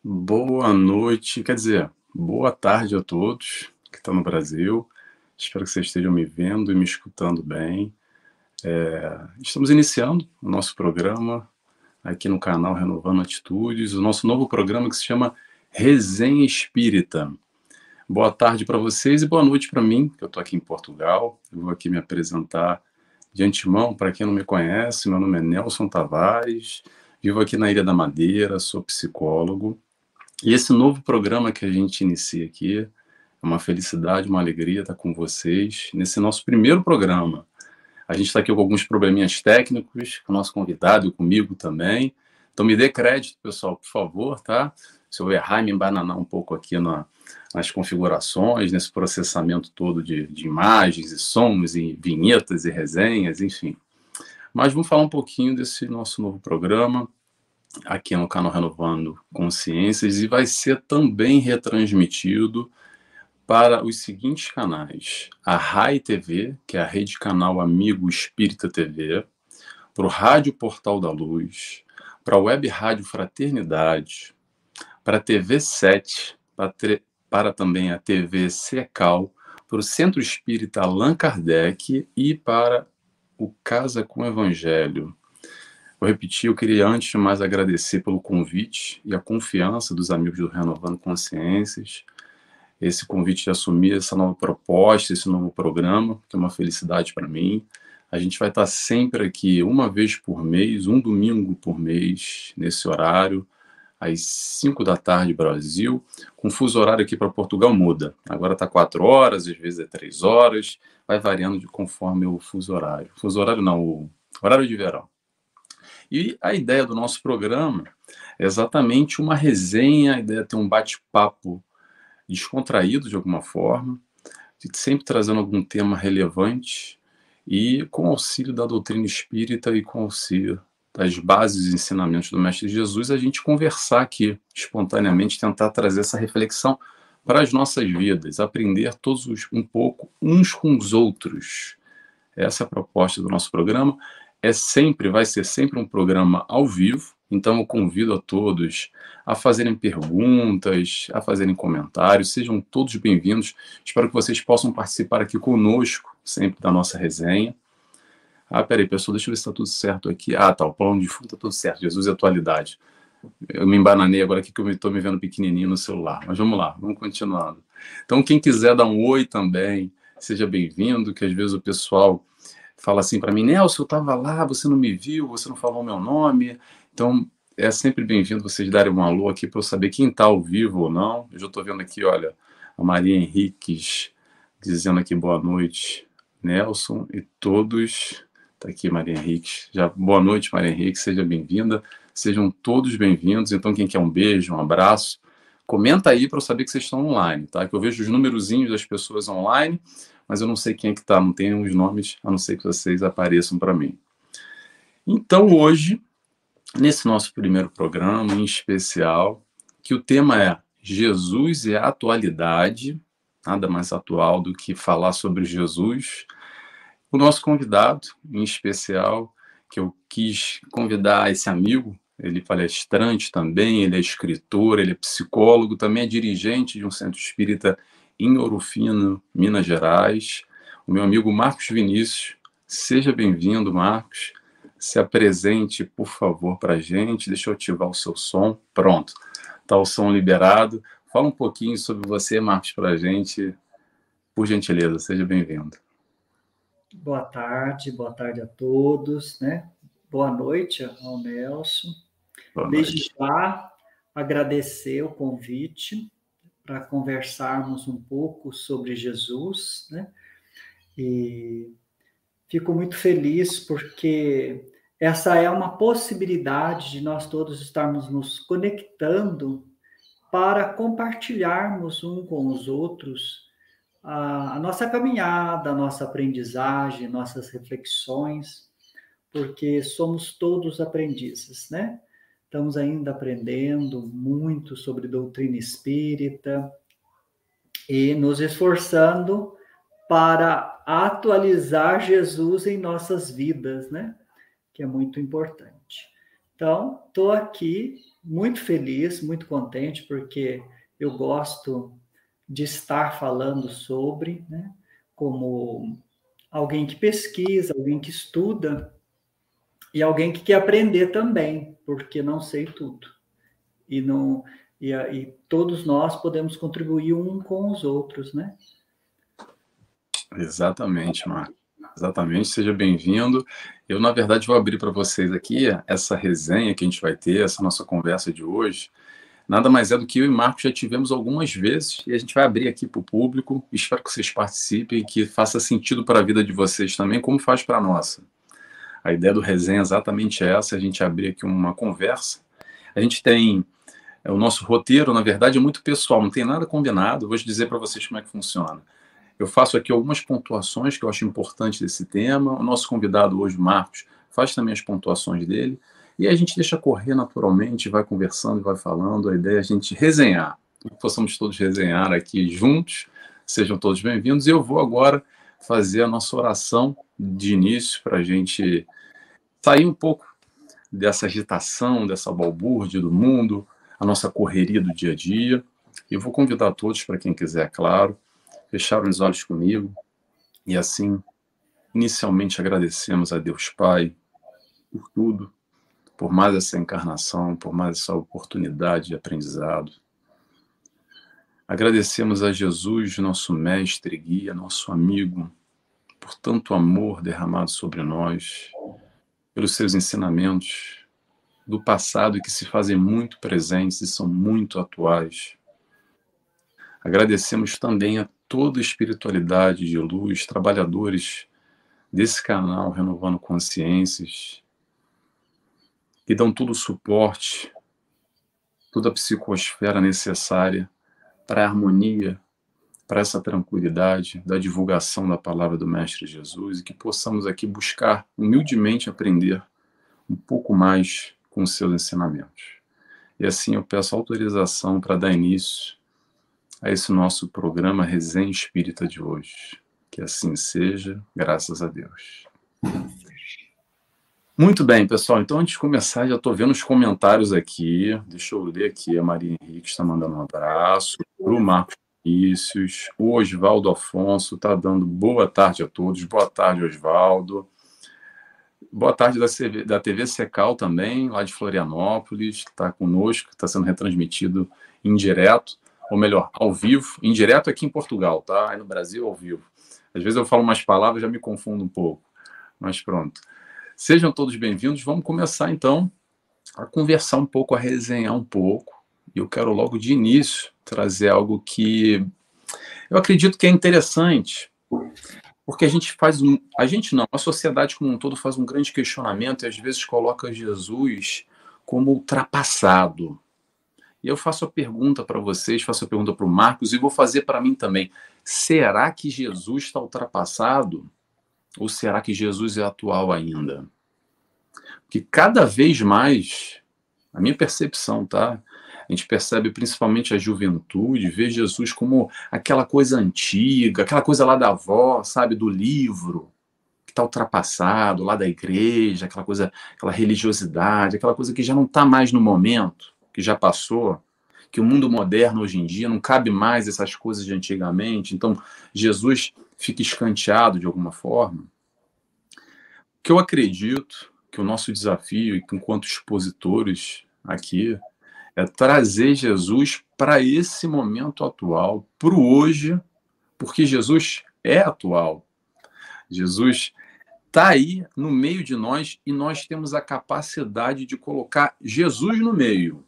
Boa noite, quer dizer, boa tarde a todos que estão no Brasil. Espero que vocês estejam me vendo e me escutando bem. Estamos iniciando o nosso programa aqui no canal Renovando Atitudes, o nosso novo programa que se chama Resenha Espírita. Boa tarde para vocês e boa noite para mim, que eu estou aqui em Portugal. Eu vou aqui me apresentar de antemão. Para quem não me conhece, meu nome é Nelson Tavares, vivo aqui na Ilha da Madeira, sou psicólogo. E esse novo programa que a gente inicia aqui é uma felicidade, uma alegria estar com vocês nesse nosso primeiro programa. A gente está aqui com alguns probleminhas técnicos, com o nosso convidado e comigo também. Então me dê crédito, pessoal, por favor, tá? Se eu errar e me embananar um pouco aqui nas configurações, nesse processamento todo de imagens e sons e vinhetas e resenhas, enfim. Mas vamos falar um pouquinho desse nosso novo programa aqui no canal Renovando Consciências e vai ser também retransmitido para os seguintes canais: a RAI TV, que é a Rede Canal Amigo Espírita TV, para o Rádio Portal da Luz, para a Web Rádio Fraternidade, para a TV 7, para também a TV Secal, para o Centro Espírita Allan Kardec e para o Casa com Evangelho. Vou repetir, eu queria antes de mais agradecer pelo convite e a confiança dos amigos do Renovando Consciências, esse convite de assumir essa nova proposta, esse novo programa, que é uma felicidade para mim. A gente vai estar sempre aqui, uma vez por mês, um domingo por mês, nesse horário, às 5 da tarde, Brasil, com fuso horário aqui para Portugal muda. Agora está 4 horas, às vezes é 3 horas, vai variando conforme o fuso horário. Fuso horário não, o horário de verão. E a ideia do nosso programa é exatamente uma resenha, a ideia é ter um bate-papo descontraído de alguma forma, sempre trazendo algum tema relevante e com auxílio da doutrina espírita e com auxílio das bases e ensinamentos do Mestre Jesus, a gente conversar aqui espontaneamente, tentar trazer essa reflexão para as nossas vidas, aprender todos um pouco uns com os outros. Essa é a proposta do nosso programa. Vai ser sempre um programa ao vivo, então eu convido a todos a fazerem perguntas, a fazerem comentários, sejam todos bem-vindos. Espero que vocês possam participar aqui conosco, sempre da nossa resenha. Peraí, pessoal, deixa eu ver se está tudo certo aqui. Tá, o plano de fundo está tudo certo, Jesus é atualidade. Eu me embananei agora aqui que eu estou me vendo pequenininho no celular, mas vamos lá, vamos continuando. Então, quem quiser dar um oi também, seja bem-vindo, que às vezes o pessoal fala assim para mim: Nelson, eu estava lá, você não me viu, você não falou meu nome. Então, é sempre bem-vindo vocês darem um alô aqui para eu saber quem está ao vivo ou não. Eu já estou vendo aqui, olha, a Maria Henriques dizendo aqui boa noite, Nelson, e todos. Está aqui Maria Henriques. Boa noite, Maria Henriques, seja bem-vinda. Sejam todos bem-vindos. Então, quem quer um beijo, um abraço, comenta aí para eu saber que vocês estão online, tá? Que eu vejo os numerozinhos das pessoas online, mas eu não sei quem é que está, não tenho os nomes, a não ser que vocês apareçam para mim. Então, hoje, nesse nosso primeiro programa, em especial, que o tema é Jesus e a atualidade, nada mais atual do que falar sobre Jesus. O nosso convidado, em especial, que eu quis convidar esse amigo, ele é palestrante também, ele é escritor, ele é psicólogo, também é dirigente de um centro espírita em Ouro Fino, Minas Gerais. O meu amigo Marcos Vinícius. Seja bem-vindo, Marcos. Se apresente, por favor, para a gente. Deixa eu ativar o seu som. Pronto, está o som liberado. Fala um pouquinho sobre você, Marcos, para a gente, por gentileza. Seja bem-vindo. Boa tarde a todos, né? Boa noite ao Nelson. Desde já, agradecer o convite para conversarmos um pouco sobre Jesus, né? E fico muito feliz porque essa é uma possibilidade de nós todos estarmos nos conectando para compartilharmos um com os outros a nossa caminhada, a nossa aprendizagem, nossas reflexões, porque somos todos aprendizes, né? Estamos ainda aprendendo muito sobre doutrina espírita e nos esforçando para atualizar Jesus em nossas vidas, né? Que é muito importante. Então, estou aqui muito feliz, muito contente, porque eu gosto de estar falando sobre, né, como alguém que pesquisa, alguém que estuda e alguém que quer aprender também, porque não sei tudo. E, não, e todos nós podemos contribuir um com os outros, né? Exatamente, Marco. Exatamente, seja bem-vindo. Eu, na verdade, vou abrir para vocês aqui essa resenha que a gente vai ter, essa nossa conversa de hoje. Nada mais é do que eu e Marco já tivemos algumas vezes e a gente vai abrir aqui para o público. Espero que vocês participem e que faça sentido para a vida de vocês também, como faz para a nossa. A ideia do resenha é exatamente essa, a gente abrir aqui uma conversa. A gente tem o nosso roteiro, na verdade, é muito pessoal, não tem nada combinado. Vou dizer para vocês como é que funciona. Eu faço aqui algumas pontuações que eu acho importantes desse tema. O nosso convidado hoje, Marcos, faz também as pontuações dele. E a gente deixa correr naturalmente, vai conversando e vai falando. A ideia é a gente resenhar. Que possamos todos resenhar aqui juntos. Sejam todos bem-vindos. E eu vou agora fazer a nossa oração de início para a gente sair um pouco dessa agitação, dessa balbúrdia do mundo, a nossa correria do dia a dia. E vou convidar todos, para quem quiser, claro, fecharam os olhos comigo e assim, inicialmente agradecemos a Deus Pai por tudo, por mais essa encarnação, por mais essa oportunidade de aprendizado. Agradecemos a Jesus, nosso mestre, guia, nosso amigo, por tanto amor derramado sobre nós, pelos seus ensinamentos do passado e que se fazem muito presentes e são muito atuais. Agradecemos também a toda a espiritualidade de luz, trabalhadores desse canal Renovando Consciências, que dão todo o suporte, toda a psicosfera necessária para a harmonia, para essa tranquilidade da divulgação da palavra do Mestre Jesus e que possamos aqui buscar humildemente aprender um pouco mais com os seus ensinamentos. E assim eu peço autorização para dar início a esse nosso programa Resenha Espírita de hoje. Que assim seja, graças a Deus. Muito bem, pessoal. Então, antes de começar, já estou vendo os comentários aqui. Deixa eu ler aqui. A Maria Henrique está mandando um abraço. Para o Marcos Vinícius. O Osvaldo Afonso está dando boa tarde a todos. Boa tarde, Osvaldo. Boa tarde da TV Secal também, lá de Florianópolis, que está conosco, que está sendo retransmitido em direto. Ou melhor, ao vivo, em direto aqui em Portugal, tá? Aí no Brasil, ao vivo. Às vezes eu falo umas palavras, já me confundo um pouco. Mas pronto. Sejam todos bem-vindos. Vamos começar, então, a conversar um pouco, a resenhar um pouco. E eu quero logo de início trazer algo que eu acredito que é interessante, porque a gente não, a sociedade como um todo faz um grande questionamento e às vezes coloca Jesus como ultrapassado. E eu faço a pergunta para vocês, faço a pergunta para o Marcos e vou fazer para mim também. Será que Jesus está ultrapassado? Ou será que Jesus é atual ainda? Porque cada vez mais, a minha percepção, tá? A gente percebe principalmente a juventude, vê Jesus como aquela coisa antiga, aquela coisa lá da avó, sabe, do livro, que está ultrapassado, lá da igreja, aquela coisa, aquela religiosidade, aquela coisa que já não está mais no momento, que já passou, que o mundo moderno hoje em dia não cabe mais essas coisas de antigamente, então Jesus fica escanteado de alguma forma. O que eu acredito que o nosso desafio, enquanto expositores aqui, é trazer Jesus para esse momento atual, para o hoje, porque Jesus é atual. Jesus está aí no meio de nós e nós temos a capacidade de colocar Jesus no meio.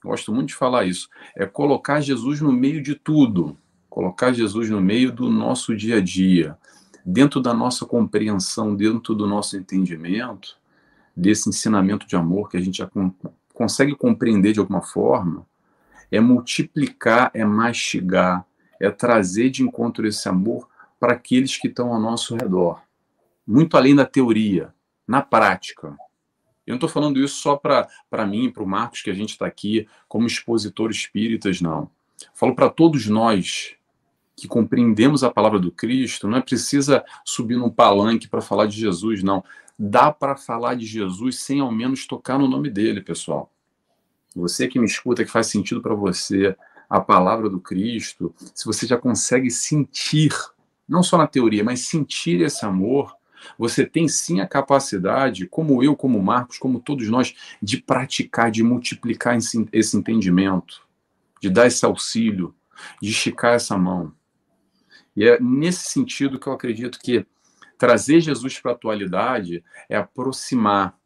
Gosto muito de falar isso. É colocar Jesus no meio de tudo. Colocar Jesus no meio do nosso dia a dia. Dentro da nossa compreensão, dentro do nosso entendimento, desse ensinamento de amor que a gente já consegue compreender de alguma forma, é multiplicar, é mastigar, é trazer de encontro esse amor para aqueles que estão ao nosso redor. Muito além da teoria, na prática. Eu não estou falando isso só para mim, para o Marcos, que a gente está aqui como expositor espíritas, não. Falo para todos nós que compreendemos a palavra do Cristo, não é precisa subir num palanque para falar de Jesus, não. dá para falar de Jesus sem ao menos tocar no nome dele, pessoal. Você que me escuta, que faz sentido para você a palavra do Cristo, se você já consegue sentir, não só na teoria, mas sentir esse amor, você tem sim a capacidade, como eu, como Marcos, como todos nós, de praticar, de multiplicar esse entendimento, de dar esse auxílio, de esticar essa mão. E é nesse sentido que eu acredito que trazer Jesus para a atualidade é aproximar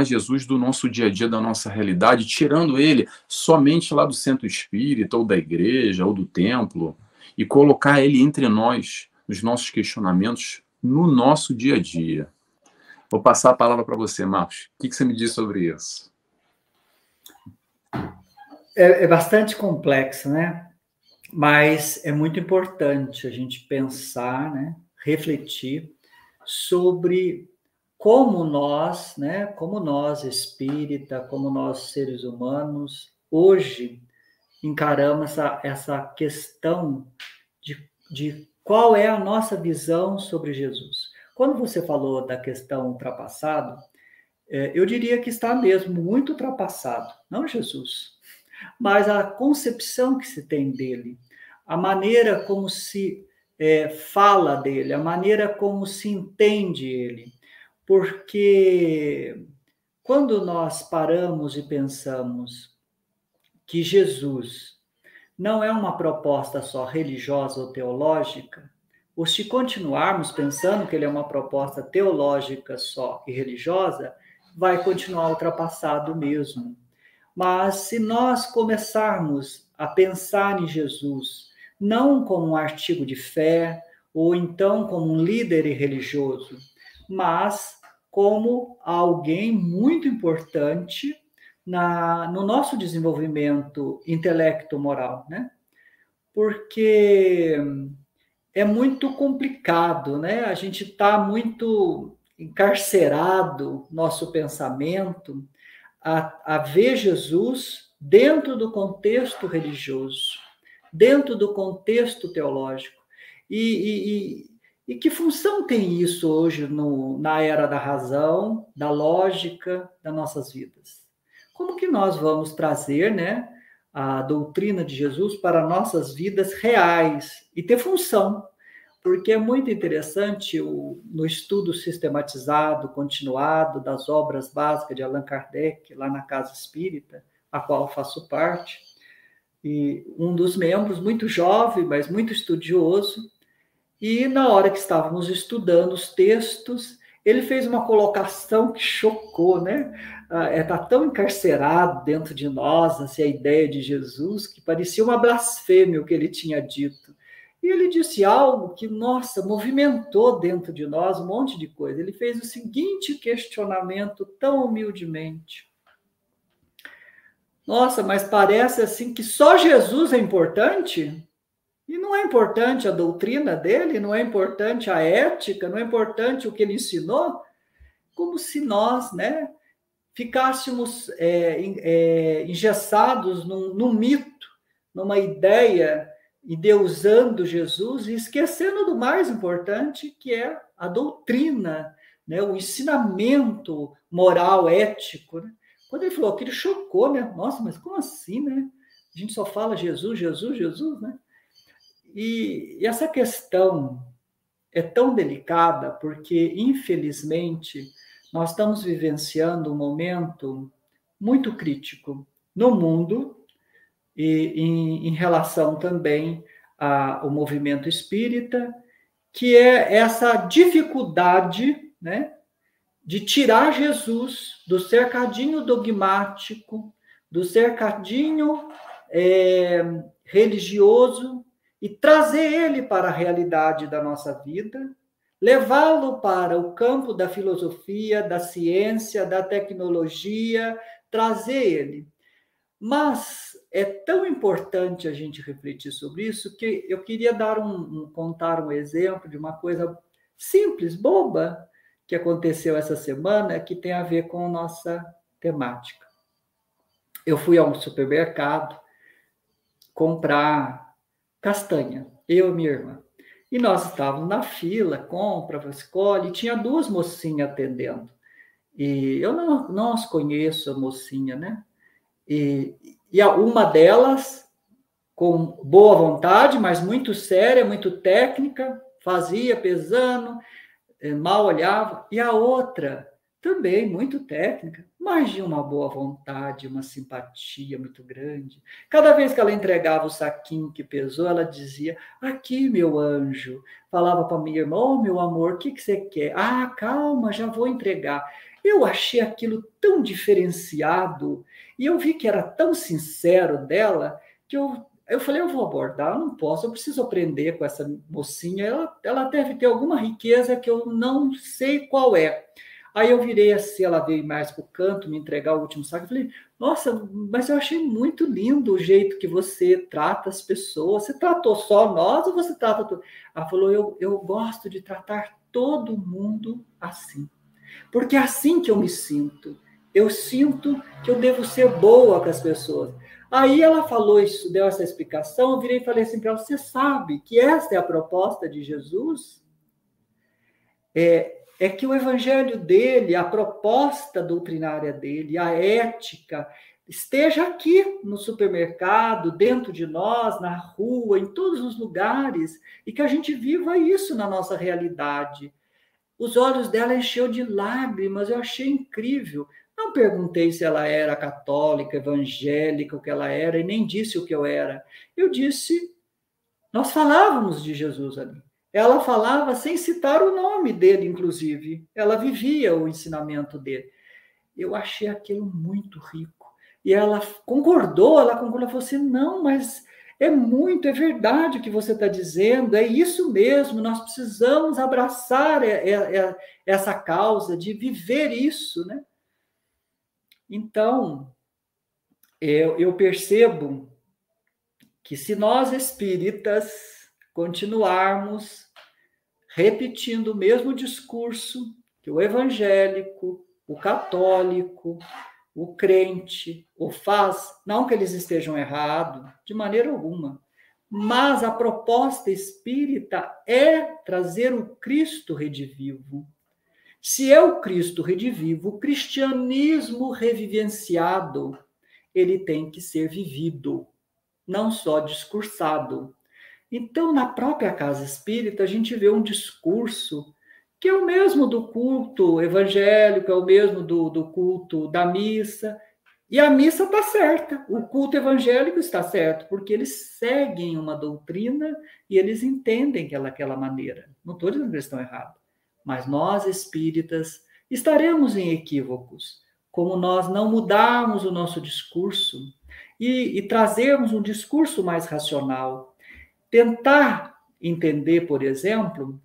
Jesus do nosso dia a dia, da nossa realidade, tirando ele somente lá do centro espírita, ou da igreja, ou do templo, e colocar ele entre nós, nos nossos questionamentos, no nosso dia a dia. Vou passar a palavra para você, Marcos. O que você me diz sobre isso? É bastante complexo, né? Mas é muito importante a gente pensar, né? Refletir sobre como nós, né, como nós espírita, como nós seres humanos, hoje encaramos essa questão de qual é a nossa visão sobre Jesus. Quando você falou da questão ultrapassado, eu diria que está mesmo muito ultrapassado, não Jesus, mas a concepção que se tem dele, a maneira como se fala dele, a maneira como se entende ele. Porque quando nós paramos e pensamos que Jesus não é uma proposta só religiosa ou teológica, ou se continuarmos pensando que ele é uma proposta teológica só e religiosa, vai continuar ultrapassado mesmo. Mas se nós começarmos a pensar em Jesus não como um artigo de fé, ou então como um líder religioso, mas como alguém muito importante no nosso desenvolvimento intelecto-moral, né? Porque é muito complicado, né? A gente está muito encarcerado, nosso pensamento, a ver Jesus dentro do contexto religioso, dentro do contexto teológico. E que função tem isso hoje na era da razão, da lógica das nossas vidas? Como que nós vamos trazer, né, a doutrina de Jesus para nossas vidas reais e ter função? Porque é muito interessante no estudo sistematizado, continuado das obras básicas de Allan Kardec, lá na Casa Espírita, a qual faço parte, e um dos membros, muito jovem, mas muito estudioso, e na hora que estávamos estudando os textos, ele fez uma colocação que chocou, né? Está tão encarcerado dentro de nós, assim, a ideia de Jesus, que parecia uma blasfêmia o que ele tinha dito. E ele disse algo que, nossa, movimentou dentro de nós um monte de coisa. Ele fez o seguinte questionamento tão humildemente. Nossa, mas parece assim que só Jesus é importante? E não é importante a doutrina dele, não é importante a ética, não é importante o que ele ensinou? Como se nós, né, ficássemos engessados num mito, numa ideia, endeusando Jesus e esquecendo do mais importante, que é a doutrina, né, o ensinamento moral, ético. Né? Quando ele falou aquilo, chocou, né? Nossa, mas como assim, né? A gente só fala Jesus, Jesus, Jesus, né? E essa questão é tão delicada porque, infelizmente, nós estamos vivenciando um momento muito crítico no mundo e em relação também ao movimento espírita, que é essa dificuldade, né, de tirar Jesus do cercadinho dogmático, do cercadinho religioso e trazer ele para a realidade da nossa vida, levá-lo para o campo da filosofia, da ciência, da tecnologia, trazer ele. Mas é tão importante a gente refletir sobre isso que eu queria contar um exemplo de uma coisa simples, boba, que aconteceu essa semana, que tem a ver com nossa temática. Eu fui a um supermercado comprar castanha, eu e minha irmã. E nós estávamos na fila, compra, escolhe, e tinha duas mocinhas atendendo. E eu não as conheço, a mocinha, né? E uma delas, com boa vontade, mas muito séria, muito técnica, fazia, pesando, mal olhava. E a outra, também muito técnica, mas de uma boa vontade, uma simpatia muito grande. Cada vez que ela entregava o saquinho que pesou, ela dizia: aqui, meu anjo. Falava para minha irmã: oh, meu amor, o que você quer? Ah, calma, já vou entregar. Eu achei aquilo tão diferenciado e eu vi que era tão sincero dela que eu falei: eu vou abordar, eu não posso, eu preciso aprender com essa mocinha, ela deve ter alguma riqueza que eu não sei qual é. Aí eu virei assim, ela veio mais para o canto me entregar o último saco. Eu falei: nossa, mas eu achei muito lindo o jeito que você trata as pessoas. Você tratou só nós ou você trata tudo? Ela falou: eu gosto de tratar todo mundo assim. Porque é assim que eu me sinto. Eu sinto que eu devo ser boa com as pessoas. Aí ela falou isso, deu essa explicação. Eu virei e falei assim para ela: você sabe que essa é a proposta de Jesus? É que o evangelho dele, a proposta doutrinária dele, a ética, esteja aqui no supermercado, dentro de nós, na rua, em todos os lugares, e que a gente viva isso na nossa realidade. Os olhos dela encheu de lágrimas, eu achei incrível. Não perguntei se ela era católica, evangélica, o que ela era, e nem disse o que eu era. Eu disse, nós falávamos de Jesus ali. Ela falava sem citar o nome dele, inclusive. Ela vivia o ensinamento dele. Eu achei aquilo muito rico. E ela concordou, ela falou assim: não, mas é verdade o que você está dizendo, é isso mesmo, nós precisamos abraçar essa causa de viver isso, né? Então, eu percebo que se nós espíritas continuarmos repetindo o mesmo discurso que o evangélico, o católico, o crente o faz, não que eles estejam errados, de maneira alguma, mas a proposta espírita é trazer o Cristo redivivo. Se é o Cristo redivivo, o cristianismo revivenciado, ele tem que ser vivido, não só discursado. Então, na própria casa espírita, a gente vê um discurso que é o mesmo do culto evangélico, é o mesmo do culto da missa, e a missa está certa, o culto evangélico está certo, porque eles seguem uma doutrina e eles entendem que ela é aquela maneira. Não estou dizendo que eles estão errados, mas nós espíritas estaremos em equívocos, como nós não mudarmos o nosso discurso e trazermos um discurso mais racional. Tentar entender, por exemplo,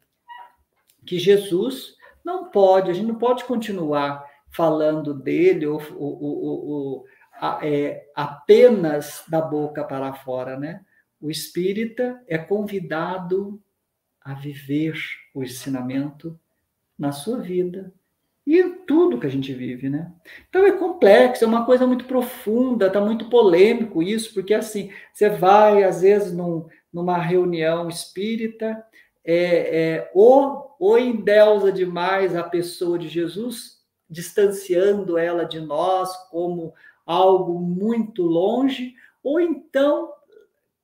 que Jesus não pode, a gente não pode continuar falando dele apenas da boca para fora, né? O espírita é convidado a viver o ensinamento na sua vida e em tudo que a gente vive, né? Então é complexo, é uma coisa muito profunda, tá muito polêmico isso, porque assim, você vai às vezes numa reunião espírita, ou endeusa demais a pessoa de Jesus, distanciando ela de nós como algo muito longe, ou então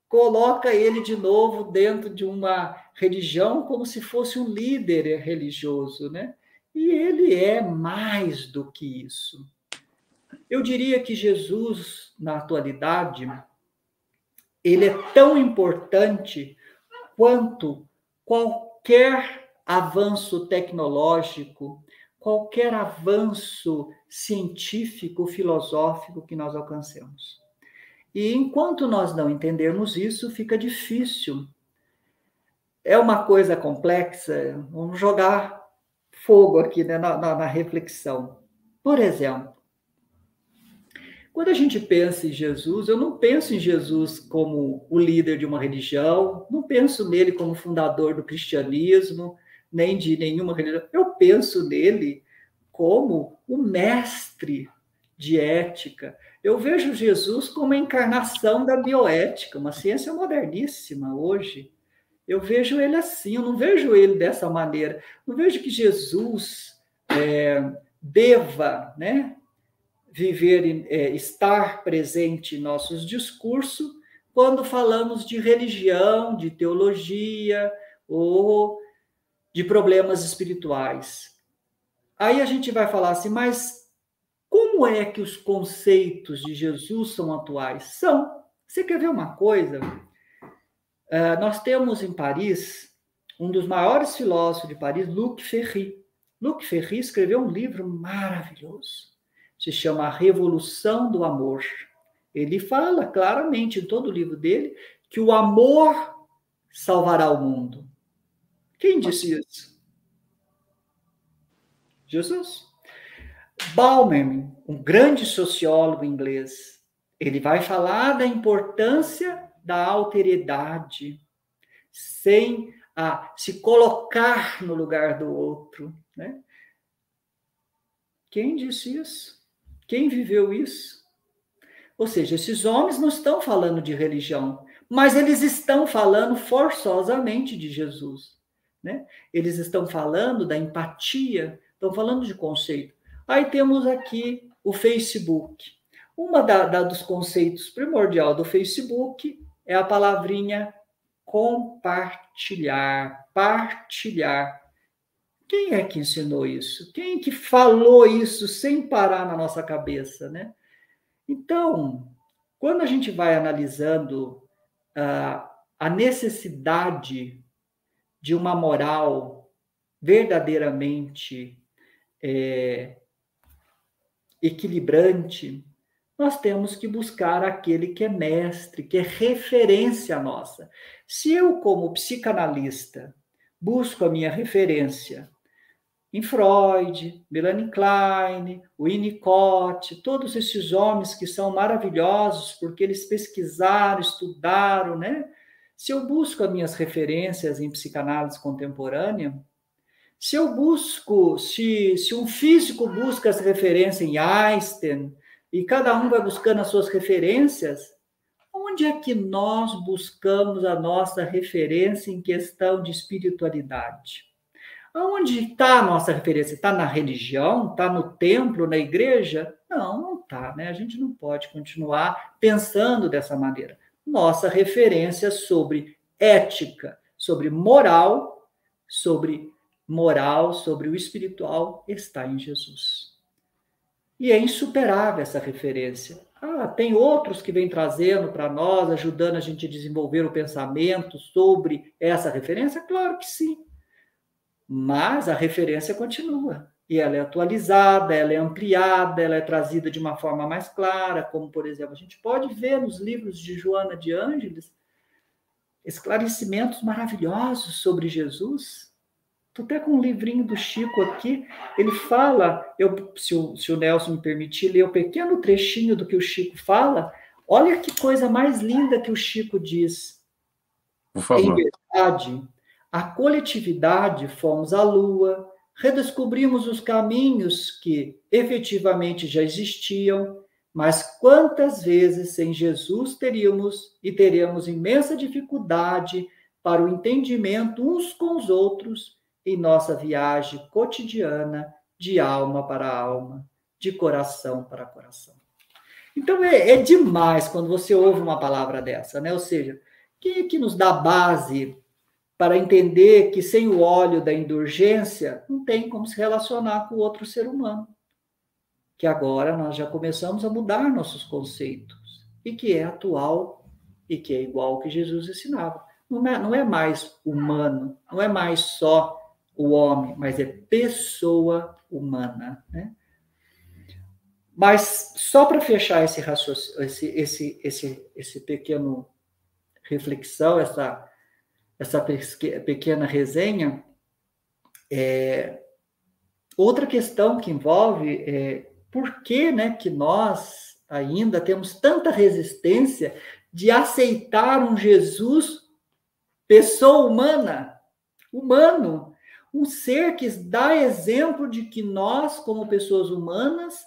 coloca ele de novo dentro de uma religião como se fosse um líder religioso, né? E ele é mais do que isso. Eu diria que Jesus, na atualidade, ele é tão importante quanto qualquer avanço tecnológico, qualquer avanço científico, filosófico que nós alcancemos. E enquanto nós não entendermos isso, fica difícil. É uma coisa complexa, vamos jogar fogo aqui, né, na reflexão. Por exemplo, quando a gente pensa em Jesus, eu não penso em Jesus como o líder de uma religião, não penso nele como fundador do cristianismo, nem de nenhuma religião. Eu penso nele como o mestre de ética. Eu vejo Jesus como a encarnação da bioética, uma ciência moderníssima hoje, Eu vejo ele assim, eu não vejo ele dessa maneira. Não vejo que Jesus deva, né, viver, estar presente em nossos discursos quando falamos de religião, de teologia ou de problemas espirituais. Aí a gente vai falar assim, mas como é que os conceitos de Jesus são atuais? São. Você quer ver uma coisa? Nós temos em Paris um dos maiores filósofos de Paris, Luc Ferry. Luc Ferry escreveu um livro maravilhoso. Se chama A Revolução do Amor. Ele fala claramente em todo o livro dele que o amor salvará o mundo. Quem disse isso? Jesus. Bauman, um grande sociólogo inglês, ele vai falar da importância da alteridade, sem se colocar no lugar do outro, né? Quem disse isso? Quem viveu isso? Ou seja, esses homens não estão falando de religião, mas eles estão falando forçosamente de Jesus, né? Eles estão falando da empatia, estão falando de conceito. Aí temos aqui o Facebook. Uma dos conceitos primordial do Facebook é a palavrinha compartilhar, partilhar. Quem é que ensinou isso? Quem que falou isso sem parar na nossa cabeça, né? Então, quando a gente vai analisando a necessidade de uma moral verdadeiramente equilibrante, nós temos que buscar aquele que é mestre, que é referência nossa. Se eu, como psicanalista, busco a minha referência em Freud, Melanie Klein, Winnicott, todos esses homens que são maravilhosos porque eles pesquisaram, estudaram, né? Se eu busco as minhas referências em psicanálise contemporânea, se eu busco, se um físico busca as referências em Einstein, e cada um vai buscando as suas referências, onde é que nós buscamos a nossa referência em questão de espiritualidade? Onde está a nossa referência? Está na religião? Está no templo, na igreja? Não, não está, né? A gente não pode continuar pensando dessa maneira. Nossa referência sobre ética, sobre moral, sobre o espiritual, está em Jesus. E é insuperável essa referência. Tem outros que vêm trazendo para nós, ajudando a gente a desenvolver o pensamento sobre essa referência? Claro que sim. Mas a referência continua. E ela é atualizada, ela é ampliada, ela é trazida de uma forma mais clara, como, por exemplo, a gente pode ver nos livros de Joana de Ângeles esclarecimentos maravilhosos sobre Jesus. Estou até com um livrinho do Chico aqui, ele fala, se o Nelson me permitir ler um pequeno trechinho do que o Chico fala, olha que coisa mais linda que o Chico diz. Por favor. Em verdade, a coletividade fomos à Lua, redescobrimos os caminhos que efetivamente já existiam, mas quantas vezes sem Jesus teríamos e teremos imensa dificuldade para o entendimento uns com os outros em nossa viagem cotidiana de alma para alma, de coração para coração. Então, é demais quando você ouve uma palavra dessa, né? Ou seja, quem é que nos dá base para entender que sem o óleo da indulgência não tem como se relacionar com o outro ser humano? Que agora nós já começamos a mudar nossos conceitos, e que é atual e que é igual ao que Jesus ensinava. Não é mais humano, não é mais só o homem, mas é pessoa humana, né? Mas só para fechar esse raciocínio, esse pequeno reflexão, essa pequena resenha, outra questão que envolve por que, né, que nós ainda temos tanta resistência de aceitar um Jesus pessoa humana, humano, um ser que dá exemplo de que nós, como pessoas humanas,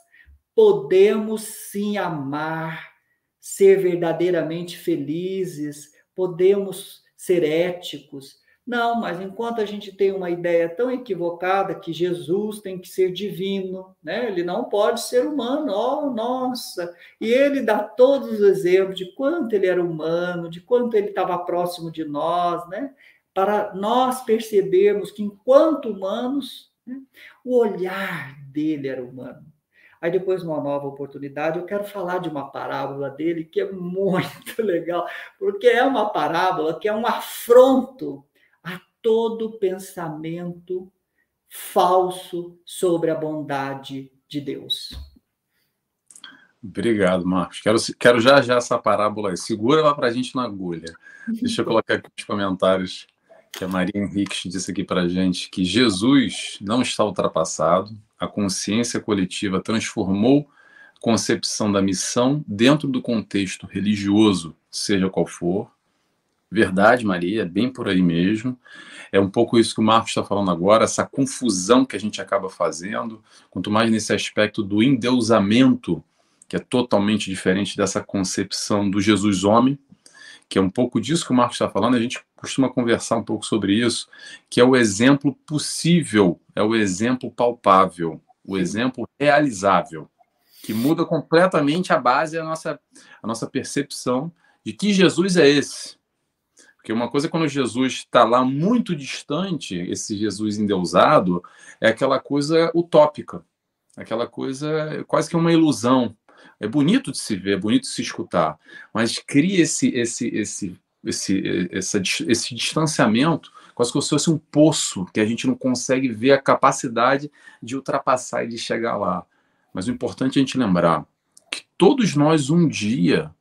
podemos sim amar, ser verdadeiramente felizes, podemos ser éticos. Não, mas enquanto a gente tem uma ideia tão equivocada que Jesus tem que ser divino, né? Ele não pode ser humano, oh, nossa! E ele dá todos os exemplos de quanto ele era humano, de quanto ele estava próximo de nós, né? Para nós percebermos que, enquanto humanos, né, o olhar dele era humano. Aí depois, numa nova oportunidade, eu quero falar de uma parábola dele que é muito legal, porque é uma parábola que é um afronto a todo pensamento falso sobre a bondade de Deus. Obrigado, Marcos. Quero já essa parábola aí. Segura ela para a gente na agulha. Deixa eu colocar aqui nos comentários que a Maria Henriques disse aqui para a gente que Jesus não está ultrapassado. A consciência coletiva transformou a concepção da missão dentro do contexto religioso, seja qual for. Verdade, Maria, é bem por aí mesmo. É um pouco isso que o Marcos está falando agora, essa confusão que a gente acaba fazendo, quanto mais nesse aspecto do endeusamento, que é totalmente diferente dessa concepção do Jesus homem, que é um pouco disso que o Marcos está falando, a gente costuma conversar um pouco sobre isso, que é o exemplo possível, é o exemplo palpável, o exemplo realizável, que muda completamente a base, a nossa percepção de que Jesus é esse. Porque uma coisa é quando Jesus está lá muito distante, esse Jesus endeusado, é aquela coisa utópica, aquela coisa quase que uma ilusão. É bonito de se ver, é bonito de se escutar, mas cria esse distanciamento, quase como se fosse um poço que a gente não consegue ver a capacidade de ultrapassar e de chegar lá. Mas o importante é a gente lembrar que todos nós um dia,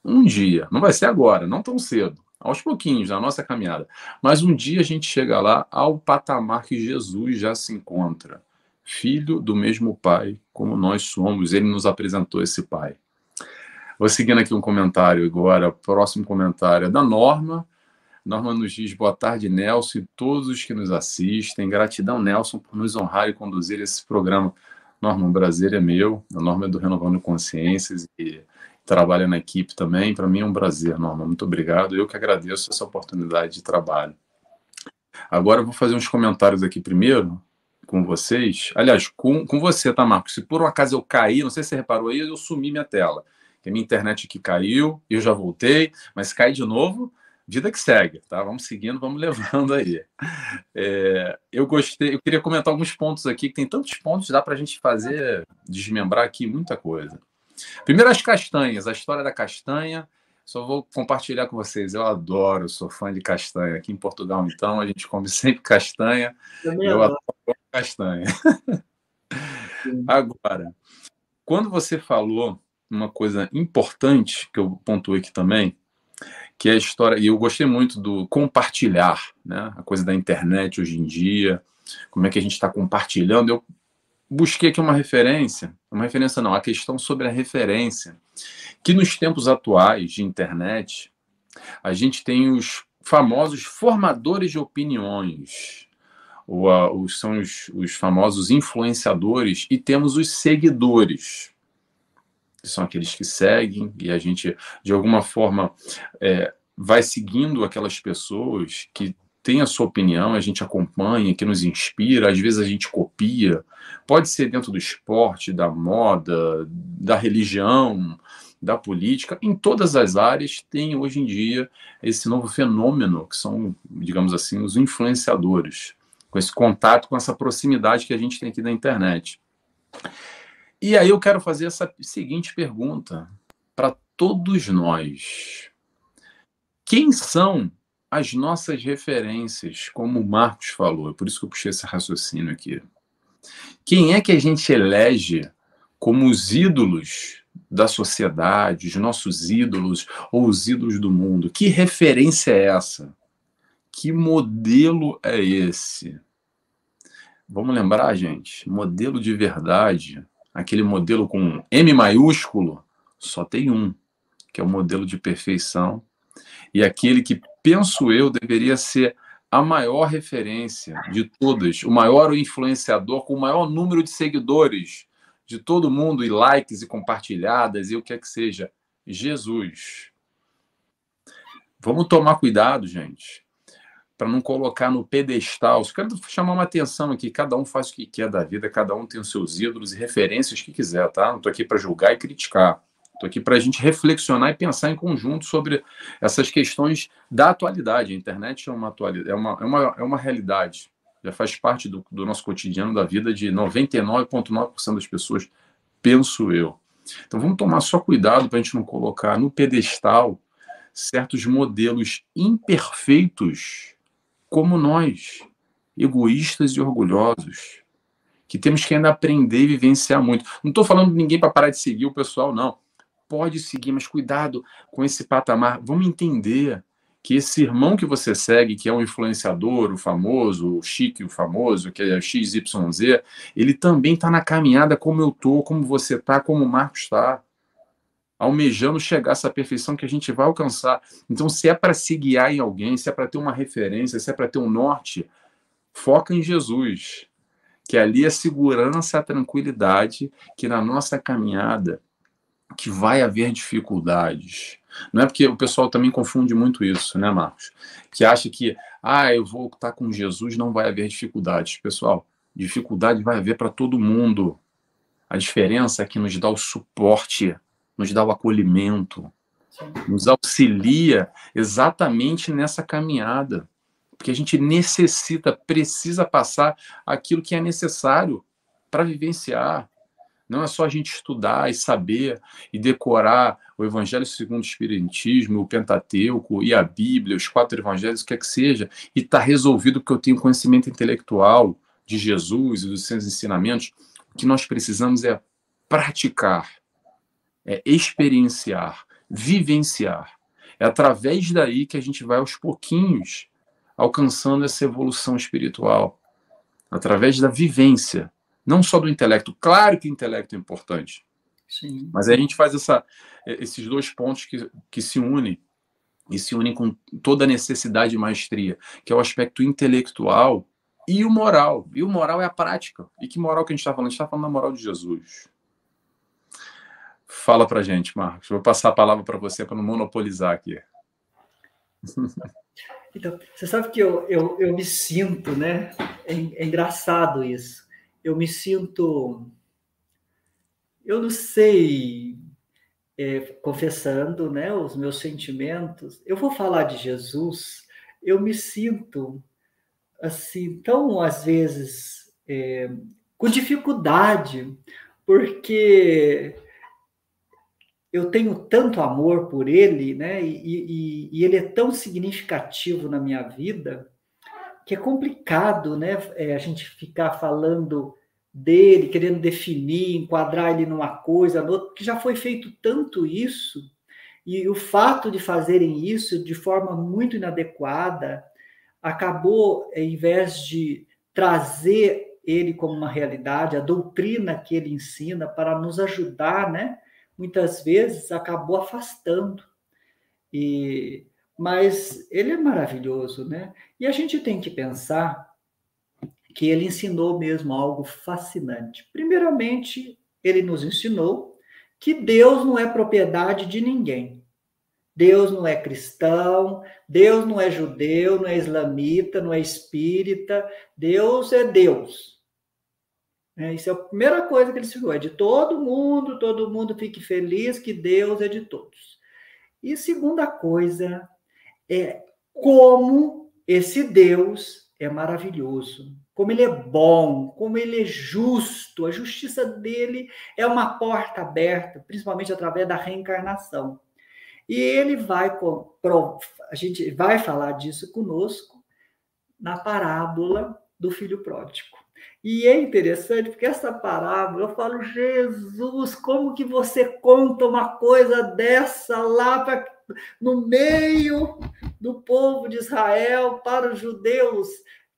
não vai ser agora, não tão cedo, aos pouquinhos, na nossa caminhada, mas um dia a gente chega lá ao patamar que Jesus já se encontra, filho do mesmo Pai, como nós somos, ele nos apresentou esse Pai. Vou seguindo aqui um comentário agora, próximo comentário é da Norma. Norma nos diz, boa tarde, Nelson, e todos os que nos assistem. Gratidão, Nelson, por nos honrar e conduzir esse programa. Norma, o prazer é meu, a Norma é do Renovando Consciências e trabalha na equipe também. Para mim é um prazer, Norma, muito obrigado. Eu que agradeço essa oportunidade de trabalho. Agora eu vou fazer uns comentários aqui primeiro com vocês. Aliás, com você, tá, Marcos? Se por um acaso eu cair, não sei se você reparou aí, eu sumi minha tela. Que a minha internet aqui caiu, eu já voltei, mas cai de novo, vida que segue, tá? Vamos seguindo, vamos levando aí. Eu gostei, eu queria comentar alguns pontos aqui, que tem tantos pontos, dá para a gente fazer, desmembrar aqui muita coisa. Primeiro, as castanhas, a história da castanha. Só vou compartilhar com vocês. Eu adoro, sou fã de castanha. Aqui em Portugal, então, a gente come sempre castanha. Eu adoro castanha. Agora, quando você falou uma coisa importante, que eu pontuei aqui também, que é a história, e eu gostei muito do compartilhar, né? A coisa da internet hoje em dia, como é que a gente está compartilhando. Eu busquei aqui uma referência não, a questão sobre a referência, que nos tempos atuais de internet, a gente tem os famosos formadores de opiniões, são os famosos influenciadores, e temos os seguidores, que são aqueles que seguem, e a gente, de alguma forma, vai seguindo aquelas pessoas que tem a sua opinião, a gente acompanha, que nos inspira, às vezes a gente copia, pode ser dentro do esporte, da moda, da religião, da política, em todas as áreas tem hoje em dia esse novo fenômeno, que são, digamos assim, os influenciadores, com esse contato, com essa proximidade que a gente tem aqui da internet. E aí eu quero fazer essa seguinte pergunta para todos nós. Quem são as nossas referências, como o Marcos falou? É por isso que eu puxei esse raciocínio aqui. Quem é que a gente elege como os ídolos da sociedade, os nossos ídolos ou os ídolos do mundo? Que referência é essa? Que modelo é esse? Vamos lembrar, gente, modelo de verdade, aquele modelo com M maiúsculo, só tem um, que é o modelo de perfeição, e aquele que, penso eu, deveria ser a maior referência de todas, o maior influenciador com o maior número de seguidores de todo mundo, e likes e compartilhadas, e o que é que seja, Jesus. Vamos tomar cuidado, gente, para não colocar no pedestal. Eu quero chamar uma atenção aqui, cada um faz o que quer da vida, cada um tem os seus ídolos e referências que quiser, tá? Não estou aqui para julgar e criticar. Estou aqui para a gente reflexionar e pensar em conjunto sobre essas questões da atualidade. A internet é uma atualidade, é uma realidade. Já faz parte do nosso cotidiano, da vida de 99,9% das pessoas, penso eu. Então vamos tomar só cuidado para a gente não colocar no pedestal certos modelos imperfeitos como nós, egoístas e orgulhosos, que temos que ainda aprender e vivenciar muito. Não estou falando de ninguém para parar de seguir o pessoal, não. Pode seguir, mas cuidado com esse patamar. Vamos entender que esse irmão que você segue, que é um influenciador, o famoso, o chique, o famoso, que é XYZ, ele também está na caminhada como eu estou, como você está, como o Marcos está, almejando chegar a essa perfeição que a gente vai alcançar. Então, se é para se guiar em alguém, se é para ter uma referência, se é para ter um norte, foca em Jesus, que ali é a segurança, a tranquilidade, que na nossa caminhada, que vai haver dificuldades. Não é porque o pessoal também confunde muito isso, né, Marcos? Que acha que, eu vou estar com Jesus, não vai haver dificuldades. Pessoal, dificuldade vai haver para todo mundo. A diferença é que nos dá o suporte, nos dá o acolhimento, nos auxilia exatamente nessa caminhada. Porque a gente precisa passar aquilo que é necessário para vivenciar. Não é só a gente estudar e saber e decorar o Evangelho segundo o Espiritismo, o Pentateuco e a Bíblia, os 4 evangelhos, o que é que seja, e está resolvido porque eu tenho conhecimento intelectual de Jesus e dos seus ensinamentos. O que nós precisamos é praticar, é experienciar, vivenciar. É através daí que a gente vai aos pouquinhos alcançando essa evolução espiritual, através da vivência. Não só do intelecto. Claro que o intelecto é importante. Sim. Mas aí a gente faz esses 2 pontos que se unem, e se unem com toda a necessidade de maestria, que é o aspecto intelectual e o moral. E o moral é a prática. E que moral que a gente está falando? A gente está falando da moral de Jesus. Fala pra gente, Marcos. Vou passar a palavra para você para não monopolizar aqui. Então, você sabe que eu me sinto, né? É engraçado isso. Eu me sinto, eu não sei, confessando, né, os meus sentimentos. Eu vou falar de Jesus. Eu me sinto assim tão às vezes com dificuldade, porque eu tenho tanto amor por ele, né? E ele é tão significativo na minha vida que é complicado, né? A gente ficar falando dele, querendo definir, enquadrar ele numa coisa, noutra, porque já foi feito tanto isso, e o fato de fazerem isso de forma muito inadequada acabou, em vez de trazer ele como uma realidade, a doutrina que ele ensina para nos ajudar, né? Muitas vezes acabou afastando. Mas ele é maravilhoso, né? E a gente tem que pensar que ele ensinou mesmo algo fascinante. Primeiramente, ele nos ensinou que Deus não é propriedade de ninguém. Deus não é cristão, Deus não é judeu, não é islamita, não é espírita. Deus é Deus. Isso é a primeira coisa que ele ensinou. É de todo mundo fique feliz que Deus é de todos. E segunda coisa é como esse Deus é maravilhoso, como ele é bom, como ele é justo. A justiça dele é uma porta aberta, principalmente através da reencarnação. E ele a gente vai falar disso conosco na parábola do filho pródigo. E é interessante porque essa parábola, eu falo, Jesus, como que você conta uma coisa dessa lá no meio do povo de Israel, para os judeus?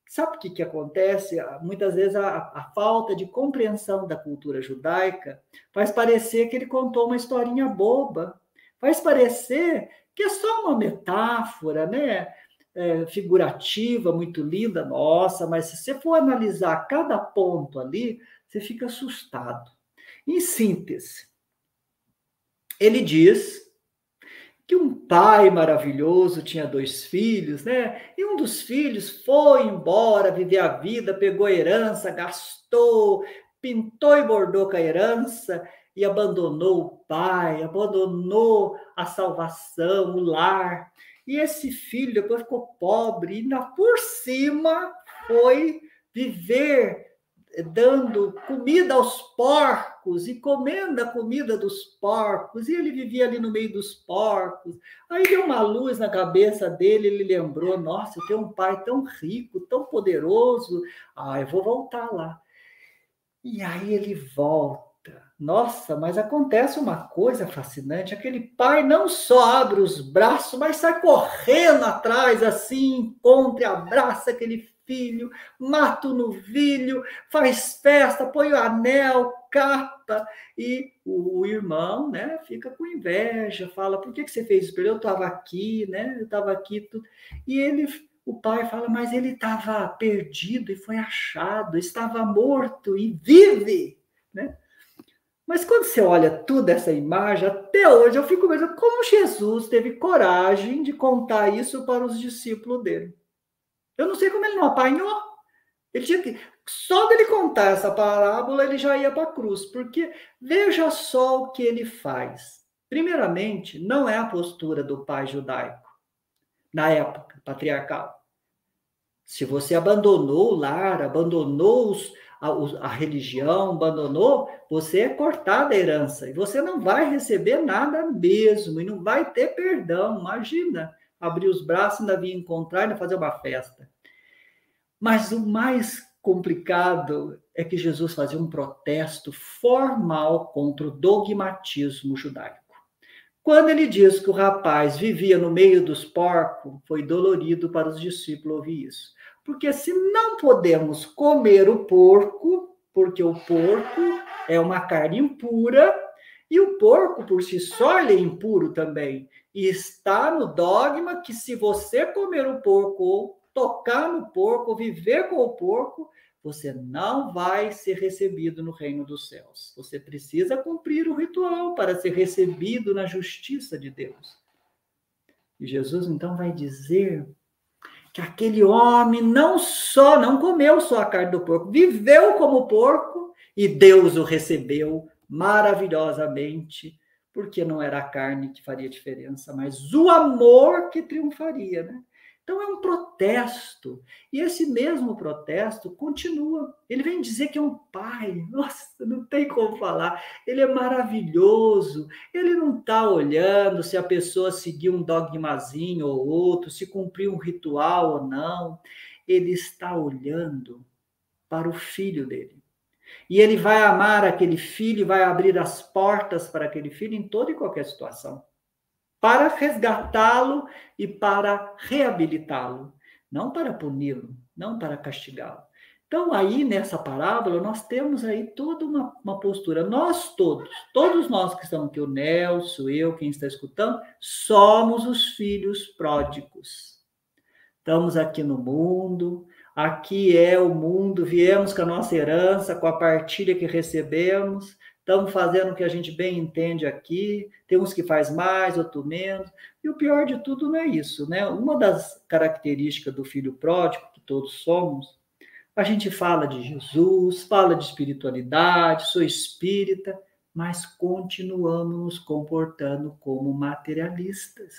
Sabe o que acontece? Muitas vezes a falta de compreensão da cultura judaica faz parecer que ele contou uma historinha boba, faz parecer que é só uma metáfora, né? Figurativa, muito linda, nossa, mas se você for analisar cada ponto ali, você fica assustado. Em síntese, ele diz que um pai maravilhoso tinha 2 filhos, né? E um dos filhos foi embora viver a vida, pegou a herança, gastou, pintou e bordou com a herança e abandonou o pai, abandonou a salvação, o lar. E esse filho depois ficou pobre e ainda por cima foi viver dando comida aos porcos e comendo a comida dos porcos, e ele vivia ali no meio dos porcos. Aí deu uma luz na cabeça dele, ele lembrou, nossa, eu tenho um pai tão rico, tão poderoso, eu vou voltar lá. E aí ele volta. Nossa, mas acontece uma coisa fascinante, aquele pai não só abre os braços, mas sai correndo atrás, assim, encontra e abraça aquele filho, mata o novilho, faz festa, põe o anel, capa, e o irmão, né, fica com inveja, fala, por que você fez isso? Eu estava aqui, né, eu estava aqui, tudo. E o pai fala, mas ele estava perdido e foi achado, estava morto e vive, né? Mas quando você olha toda essa imagem, até hoje eu fico pensando como Jesus teve coragem de contar isso para os discípulos dele. Eu não sei como ele não apanhou. Ele tinha que, só dele contar essa parábola, ele já ia para a cruz, porque veja só o que ele faz. Primeiramente, não é a postura do pai judaico, na época patriarcal. Se você abandonou o lar, abandonou a religião, abandonou, você é cortado da herança e você não vai receber nada mesmo e não vai ter perdão. Imagina, abrir os braços, ainda vir encontrar, ainda fazer uma festa. Mas o mais complicado é que Jesus fazia um protesto formal contra o dogmatismo judaico. Quando ele diz que o rapaz vivia no meio dos porcos, foi dolorido para os discípulos ouvir isso. Porque se não podemos comer o porco, porque o porco é uma carne impura, e o porco por si só ele é impuro também. E está no dogma que se você comer o porco, ou tocar no porco, ou viver com o porco, você não vai ser recebido no reino dos céus. Você precisa cumprir o ritual para ser recebido na justiça de Deus. E Jesus então vai dizer que aquele homem não comeu só a carne do porco, viveu como porco e Deus o recebeu maravilhosamente, porque não era a carne que faria diferença, mas o amor que triunfaria, né? Então é um protesto, e esse mesmo protesto continua. Ele vem dizer que é um pai, nossa, não tem como falar, ele é maravilhoso, ele não está olhando se a pessoa seguiu um dogmazinho ou outro, se cumpriu um ritual ou não, ele está olhando para o filho dele. E ele vai amar aquele filho, vai abrir as portas para aquele filho em toda e qualquer situação, para resgatá-lo e para reabilitá-lo, não para puni-lo, não para castigá-lo. Então, aí, nessa parábola, nós temos aí toda uma postura. Nós todos nós que estamos aqui, o Nelson, eu, quem está escutando, somos os filhos pródigos. Estamos aqui no mundo, aqui é o mundo, viemos com a nossa herança, com a partilha que recebemos, estamos fazendo o que a gente bem entende aqui, tem uns que faz mais, outros menos, e o pior de tudo não é isso, né? Uma das características do filho pródigo, que todos somos, a gente fala de Jesus, fala de espiritualidade, sou espírita, mas continuamos nos comportando como materialistas.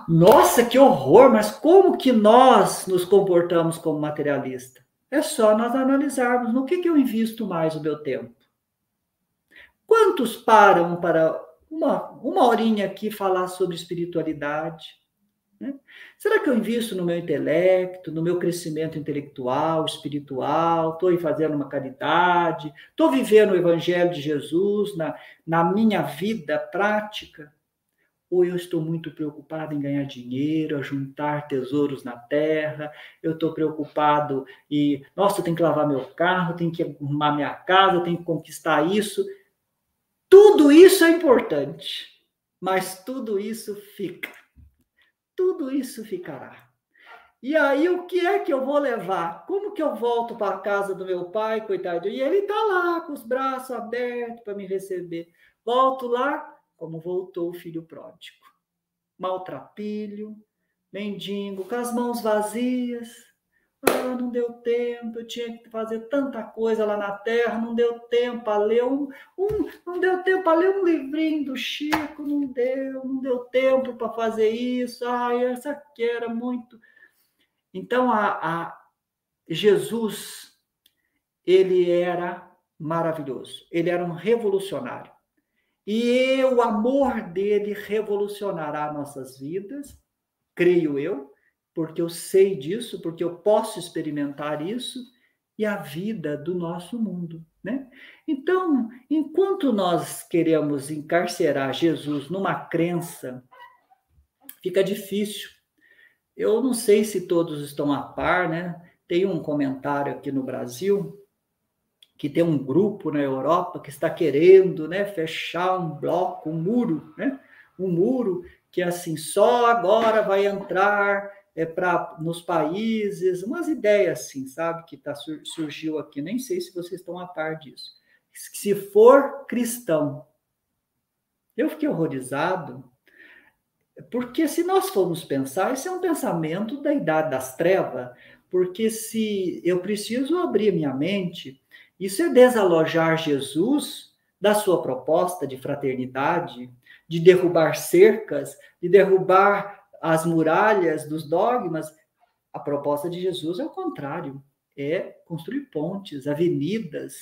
Nossa, que horror! Mas como que nós nos comportamos como materialista? É só nós analisarmos no que eu invisto mais o meu tempo. Quantos param para uma horinha aqui falar sobre espiritualidade? Né? Será que eu invisto no meu intelecto, no meu crescimento intelectual, espiritual? Estou aí fazendo uma caridade? Estou vivendo o Evangelho de Jesus na minha vida prática? Ou eu estou muito preocupado em ganhar dinheiro, a juntar tesouros na terra, eu estou preocupado nossa, eu tenho que lavar meu carro, eu tenho que arrumar minha casa, eu tenho que conquistar isso. Tudo isso é importante, mas tudo isso fica. Tudo isso ficará. E aí, o que é que eu vou levar? Como que eu volto para a casa do meu pai, coitado? E ele está lá, com os braços abertos para me receber. Volto lá, como voltou o filho pródigo. Maltrapilho, mendigo, com as mãos vazias. Ah, não deu tempo, eu tinha que fazer tanta coisa lá na terra, não deu tempo para ler não deu tempo para ler um livrinho do Chico, não deu tempo para fazer isso. Ah, essa aqui era muito. Então, Jesus, ele era maravilhoso, ele era um revolucionário. E o amor dele revolucionará nossas vidas, creio eu, porque eu sei disso, porque eu posso experimentar isso, e a vida do nosso mundo, né? Então, enquanto nós queremos encarcerar Jesus numa crença, fica difícil. Eu não sei se todos estão a par, né? Tem um comentário aqui no Brasil que tem um grupo na Europa que está querendo, né, fechar um bloco, um muro, né? Um muro que assim só agora vai entrar nos países, umas ideias assim, sabe, que surgiu aqui. Nem sei se vocês estão a par disso. Se for cristão, eu fiquei horrorizado, porque se nós formos pensar, esse é um pensamento da idade das trevas, porque se eu preciso abrir minha mente, isso é desalojar Jesus da sua proposta de fraternidade, de derrubar cercas, de derrubar as muralhas dos dogmas. A proposta de Jesus é o contrário, é construir pontes, avenidas,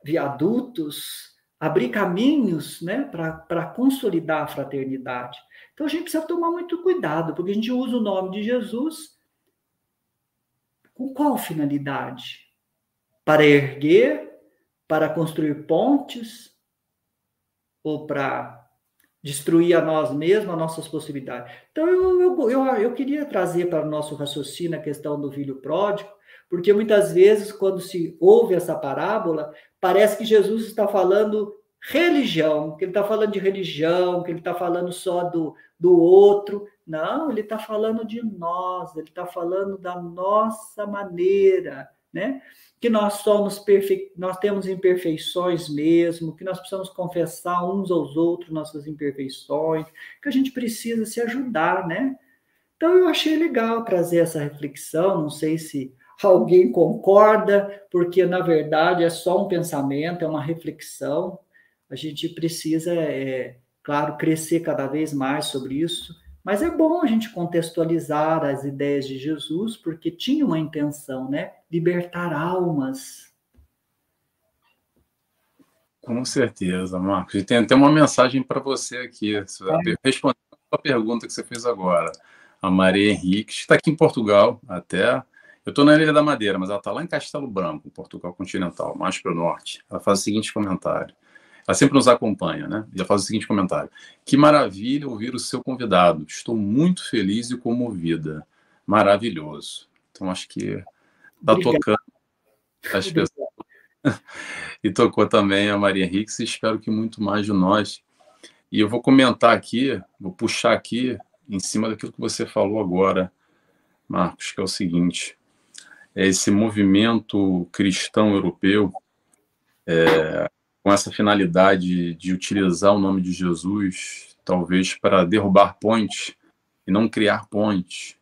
viadutos, abrir caminhos, né, para consolidar a fraternidade. Então a gente precisa tomar muito cuidado, porque a gente usa o nome de Jesus com qual finalidade? Para erguer, para construir pontes, ou para destruir a nós mesmos, as nossas possibilidades. Então eu queria trazer para o nosso raciocínio a questão do filho pródigo, porque muitas vezes, quando se ouve essa parábola, parece que Jesus está falando religião, que ele está falando de religião, que ele está falando só do outro. Não, ele está falando de nós, ele está falando da nossa maneira, né? Que nós somos nós temos imperfeições mesmo, que nós precisamos confessar uns aos outros nossas imperfeições, que a gente precisa se ajudar, né? Então eu achei legal trazer essa reflexão, não sei se alguém concorda, porque na verdade é só um pensamento, é uma reflexão. A gente precisa, claro, crescer cada vez mais sobre isso, mas é bom a gente contextualizar as ideias de Jesus, porque tinha uma intenção, né? Libertar almas. Com certeza, Marcos. E tem até uma mensagem para você aqui, respondendo a pergunta que você fez agora. A Maria Henrique está aqui em Portugal, até. Eu estou na Ilha da Madeira, mas ela está lá em Castelo Branco, Portugal continental, mais para o norte. Ela faz o seguinte comentário. Ela sempre nos acompanha, né? E ela faz o seguinte comentário. Que maravilha ouvir o seu convidado. Estou muito feliz e comovida. Maravilhoso. Então, acho que está tocando as pessoas. E tocou também a Maria Henrique. Espero que muito mais de nós. E eu vou comentar aqui, vou puxar aqui, em cima daquilo que você falou agora, Marcos, que é o seguinte. Esse movimento cristão europeu, com essa finalidade de utilizar o nome de Jesus, talvez para derrubar pontes e não criar pontes.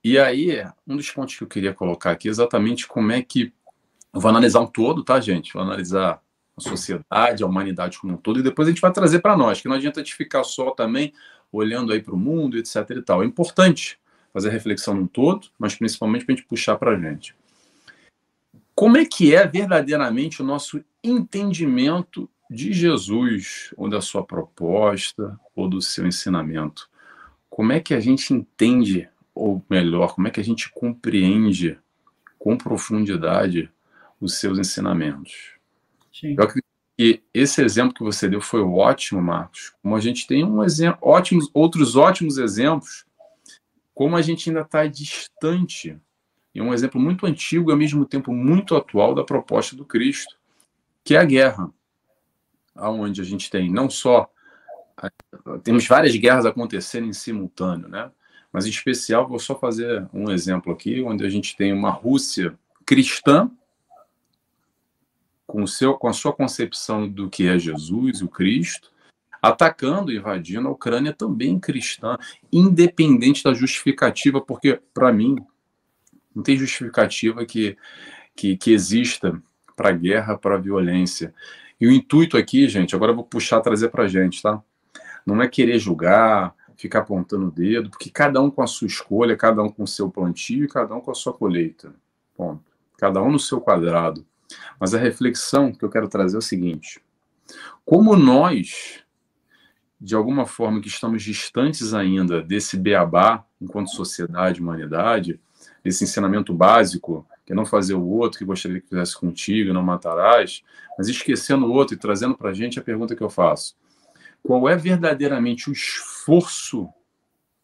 E aí, um dos pontos que eu queria colocar aqui é exatamente como é que... Eu vou analisar um todo, tá, gente? Vou analisar a sociedade, a humanidade como um todo, e depois a gente vai trazer para nós, que não adianta a gente ficar só também olhando aí para o mundo, etc. e tal. É importante fazer reflexão no todo, mas principalmente para a gente puxar para a gente. Como é que é verdadeiramente o nosso entendimento de Jesus, ou da sua proposta, ou do seu ensinamento? Como é que a gente entende, ou melhor, como é que a gente compreende com profundidade os seus ensinamentos? Sim. Eu acredito que esse exemplo que você deu foi ótimo, Marcos. Como a gente tem outros ótimos exemplos, como a gente ainda está distante, e um exemplo muito antigo e ao mesmo tempo muito atual da proposta do Cristo, que é a guerra, onde a gente tem não só... Temos várias guerras acontecendo em simultâneo, né? Mas em especial, vou só fazer um exemplo aqui, onde a gente tem uma Rússia cristã, com a sua concepção do que é Jesus, o Cristo, atacando, invadindo a Ucrânia também cristã, independente da justificativa, porque, para mim, não tem justificativa que exista para a guerra, para a violência. E o intuito aqui, gente, agora eu vou puxar, trazer para a gente, tá? Não é querer julgar, ficar apontando o dedo, porque cada um com a sua escolha, cada um com o seu plantio e cada um com a sua colheita. Ponto. Cada um no seu quadrado. Mas a reflexão que eu quero trazer é o seguinte: como nós, de alguma forma, que estamos distantes ainda desse beabá, enquanto sociedade, humanidade, desse ensinamento básico, que é não fazer o outro, que gostaria que fizesse contigo, não matarás, mas esquecendo o outro e trazendo para a gente a pergunta que eu faço: qual é verdadeiramente o esforço,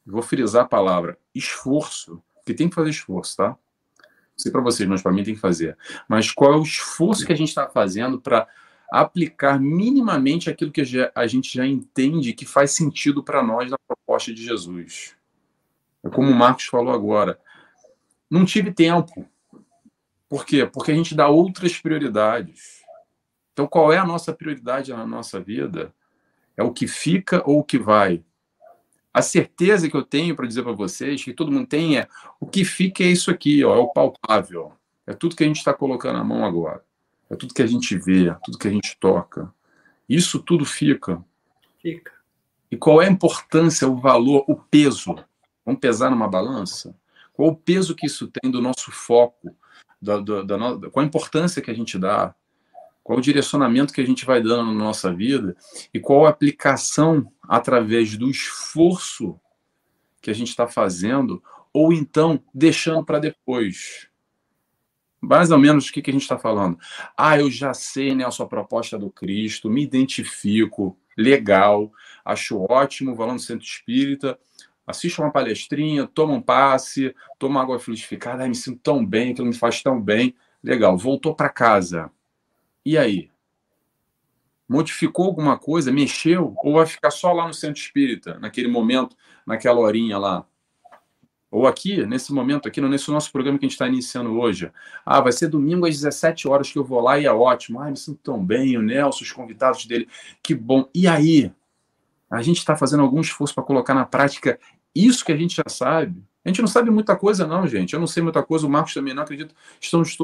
vou frisar a palavra, esforço, porque tem que fazer esforço, tá? Não sei para vocês, mas para mim tem que fazer. Mas qual é o esforço que a gente está fazendo para aplicar minimamente aquilo que a gente já entende que faz sentido para nós na proposta de Jesus? É como o Marcos falou agora, não tive tempo. Por quê? Porque a gente dá outras prioridades. Então, qual é a nossa prioridade na nossa vida? É o que fica ou o que vai? A certeza que eu tenho para dizer para vocês, que todo mundo tem, é o que fica é isso aqui, ó, é o palpável. É tudo que a gente está colocando na mão agora. É tudo que a gente vê, tudo que a gente toca. Isso tudo fica. Fica. E qual é a importância, o valor, o peso? Vamos pesar numa balança? Qual o peso que isso tem do nosso foco? Qual a importância que a gente dá? Qual o direcionamento que a gente vai dando na nossa vida? E qual a aplicação através do esforço que a gente está fazendo, ou então deixando para depois? Mais ou menos o que a gente está falando. Ah, eu já sei, né, a sua proposta do Cristo, me identifico, legal, acho ótimo, vou lá no centro espírita, assisto uma palestrinha, tomo um passe, tomo água fluidificada, ai, me sinto tão bem, aquilo me faz tão bem. Legal, voltou para casa. E aí? Modificou alguma coisa? Mexeu? Ou vai ficar só lá no centro espírita, naquele momento, naquela horinha lá? Ou aqui, nesse momento, aqui nesse nosso programa que a gente está iniciando hoje. Ah, vai ser domingo às 17 horas que eu vou lá e é ótimo. Ah, me sinto tão bem, o Nelson, os convidados dele, que bom. E aí? A gente está fazendo algum esforço para colocar na prática isso que a gente já sabe? A gente não sabe muita coisa, não, gente. Eu não sei muita coisa, o Marcos também não acredito.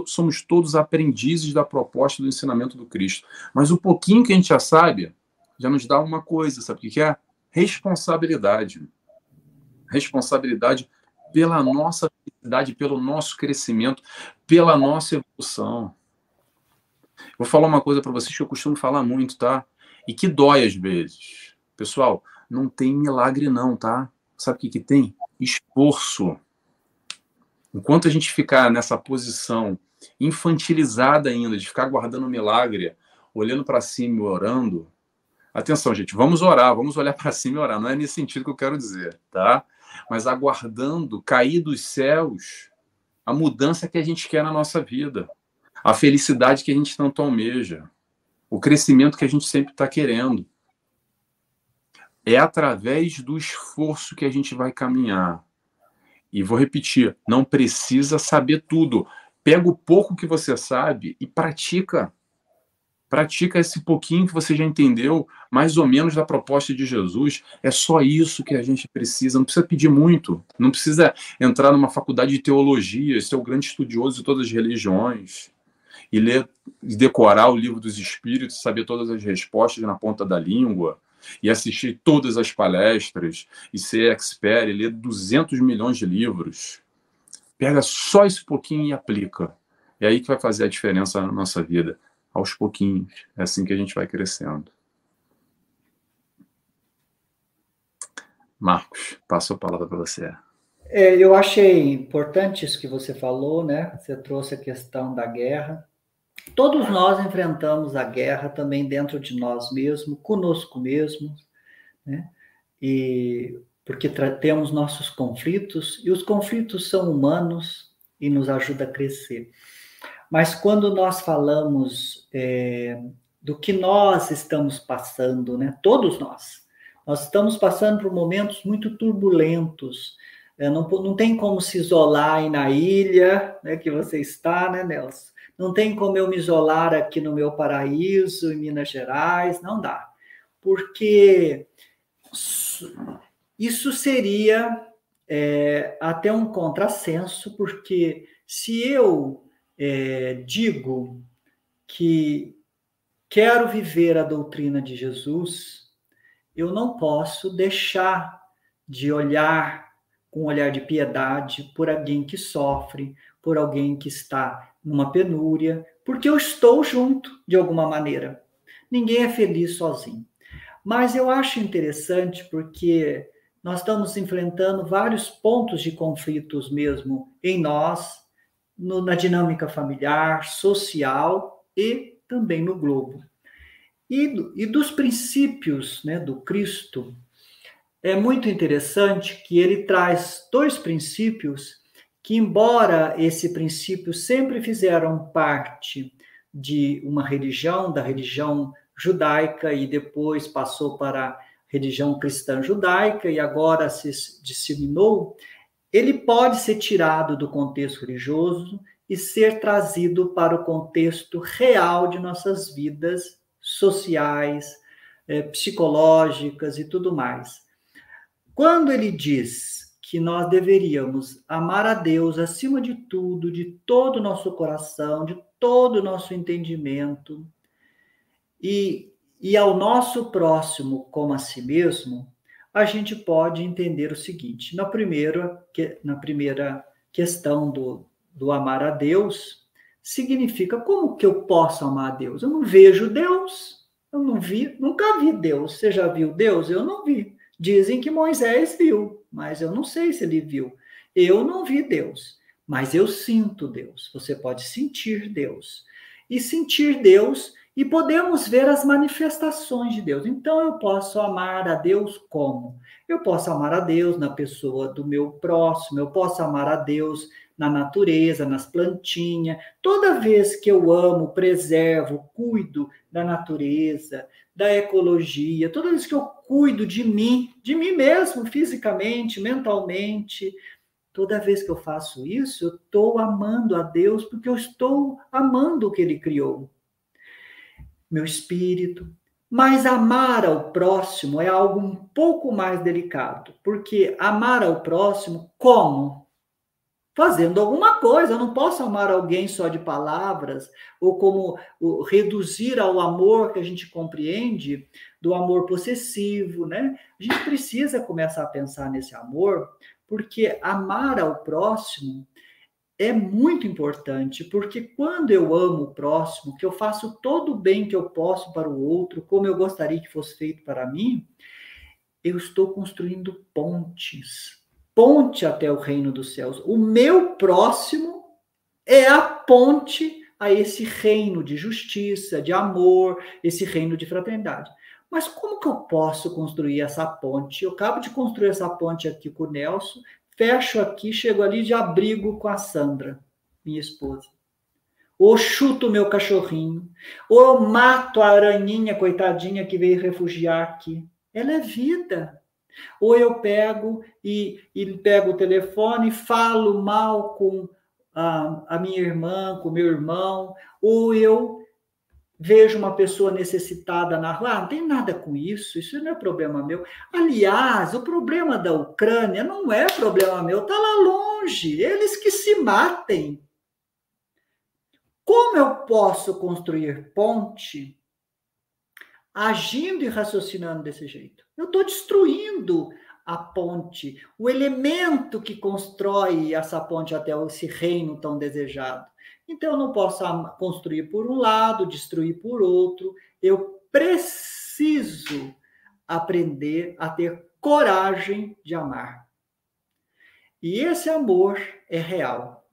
Somos todos aprendizes da proposta do ensinamento do Cristo. Mas o pouquinho que a gente já sabe já nos dá uma coisa, sabe o que é? Responsabilidade. Responsabilidade pela nossa felicidade, pelo nosso crescimento, pela nossa evolução. Vou falar uma coisa para vocês que eu costumo falar muito, tá? E que dói às vezes. Pessoal, não tem milagre não, tá? Sabe o que tem? Esforço. Enquanto a gente ficar nessa posição infantilizada ainda, de ficar guardando milagre, olhando para cima e orando, atenção, gente, vamos orar, vamos olhar para cima e orar. Não é nesse sentido que eu quero dizer, tá? Mas aguardando cair dos céus a mudança que a gente quer na nossa vida, a felicidade que a gente tanto almeja, o crescimento que a gente sempre está querendo. É através do esforço que a gente vai caminhar. E vou repetir, não precisa saber tudo. Pega o pouco que você sabe e pratica. Pratica esse pouquinho que você já entendeu, mais ou menos, da proposta de Jesus. É só isso que a gente precisa. Não precisa pedir muito. Não precisa entrar numa faculdade de teologia, ser o grande estudioso de todas as religiões e ler e decorar o livro dos Espíritos, saber todas as respostas na ponta da língua e assistir todas as palestras e ser expert e ler 200 milhões de livros. Pega só esse pouquinho e aplica. É aí que vai fazer a diferença na nossa vida. Aos pouquinhos. É assim que a gente vai crescendo. Marcos, passo a palavra para você. Eu achei importante isso que você falou, né? Você trouxe a questão da guerra. Todos nós enfrentamos a guerra também dentro de nós mesmos, conosco mesmos, né? E porque temos nossos conflitos, e os conflitos são humanos e nos ajudam a crescer. Mas quando nós falamos do que nós estamos passando, né? Todos nós estamos passando por momentos muito turbulentos. Não tem como se isolar aí na ilha, né, que você está, né, Nelson? Não tem como eu me isolar aqui no meu paraíso, em Minas Gerais, não dá. porque isso seria até um contrassenso, porque se eu digo que quero viver a doutrina de Jesus, eu não posso deixar de olhar com um olhar de piedade por alguém que sofre, por alguém que está numa penúria, porque eu estou junto de alguma maneira. Ninguém é feliz sozinho. Mas eu acho interessante porque nós estamos enfrentando vários pontos de conflitos mesmo em nós, na dinâmica familiar, social e também no globo. E dos princípios, né, do Cristo, é muito interessante que ele traz 2 princípios que, embora esse princípio sempre fizeram parte de uma religião, da religião judaica, e depois passou para a religião cristã judaica, e agora se disseminou, ele pode ser tirado do contexto religioso e ser trazido para o contexto real de nossas vidas sociais, psicológicas e tudo mais. Quando ele diz que nós deveríamos amar a Deus acima de tudo, de todo o nosso coração, de todo o nosso entendimento, e ao nosso próximo como a si mesmo, a gente pode entender o seguinte: na primeira questão do amar a Deus, significa como que eu posso amar a Deus? Eu não vejo Deus, eu não vi, nunca vi Deus. Você já viu Deus? Eu não vi. Dizem que Moisés viu, mas eu não sei se ele viu. Eu não vi Deus, mas eu sinto Deus. Você pode sentir Deus. E sentir Deus, e podemos ver as manifestações de Deus. Então, eu posso amar a Deus como? Eu posso amar a Deus na pessoa do meu próximo, eu posso amar a Deus na natureza, nas plantinhas. Toda vez que eu amo, preservo, cuido da natureza, da ecologia, toda vez que eu cuido de mim mesmo, fisicamente, mentalmente, toda vez que eu faço isso, eu estou amando a Deus, porque eu estou amando o que Ele criou. Meu espírito. Mas amar ao próximo é algo um pouco mais delicado, porque amar ao próximo como? Fazendo alguma coisa. Eu não posso amar alguém só de palavras, ou como reduzir ao amor que a gente compreende, do amor possessivo, né? A gente precisa começar a pensar nesse amor, porque amar ao próximo é muito importante, porque quando eu amo o próximo, que eu faço todo o bem que eu posso para o outro, como eu gostaria que fosse feito para mim, eu estou construindo ponte até o reino dos céus. O meu próximo é a ponte a esse reino de justiça, de amor, esse reino de fraternidade. Mas como que eu posso construir essa ponte? Eu acabo de construir essa ponte aqui com o Nelson, fecho aqui, chego ali de abrigo com a Sandra, minha esposa. Ou chuto o meu cachorrinho, ou eu mato a aranhinha, coitadinha, que veio refugiar aqui. Ela é vida. Ou eu pego e pego o telefone, falo mal com a minha irmã, com o meu irmão, ou eu vejo uma pessoa necessitada na rua, não tem nada com isso não é problema meu. Aliás, o problema da Ucrânia não é problema meu, está lá longe, eles que se matem. Como eu posso construir ponte agindo e raciocinando desse jeito? Eu estou destruindo a ponte, o elemento que constrói essa ponte até esse reino tão desejado. Então, eu não posso construir por um lado, destruir por outro. Eu preciso aprender a ter coragem de amar. E esse amor é real.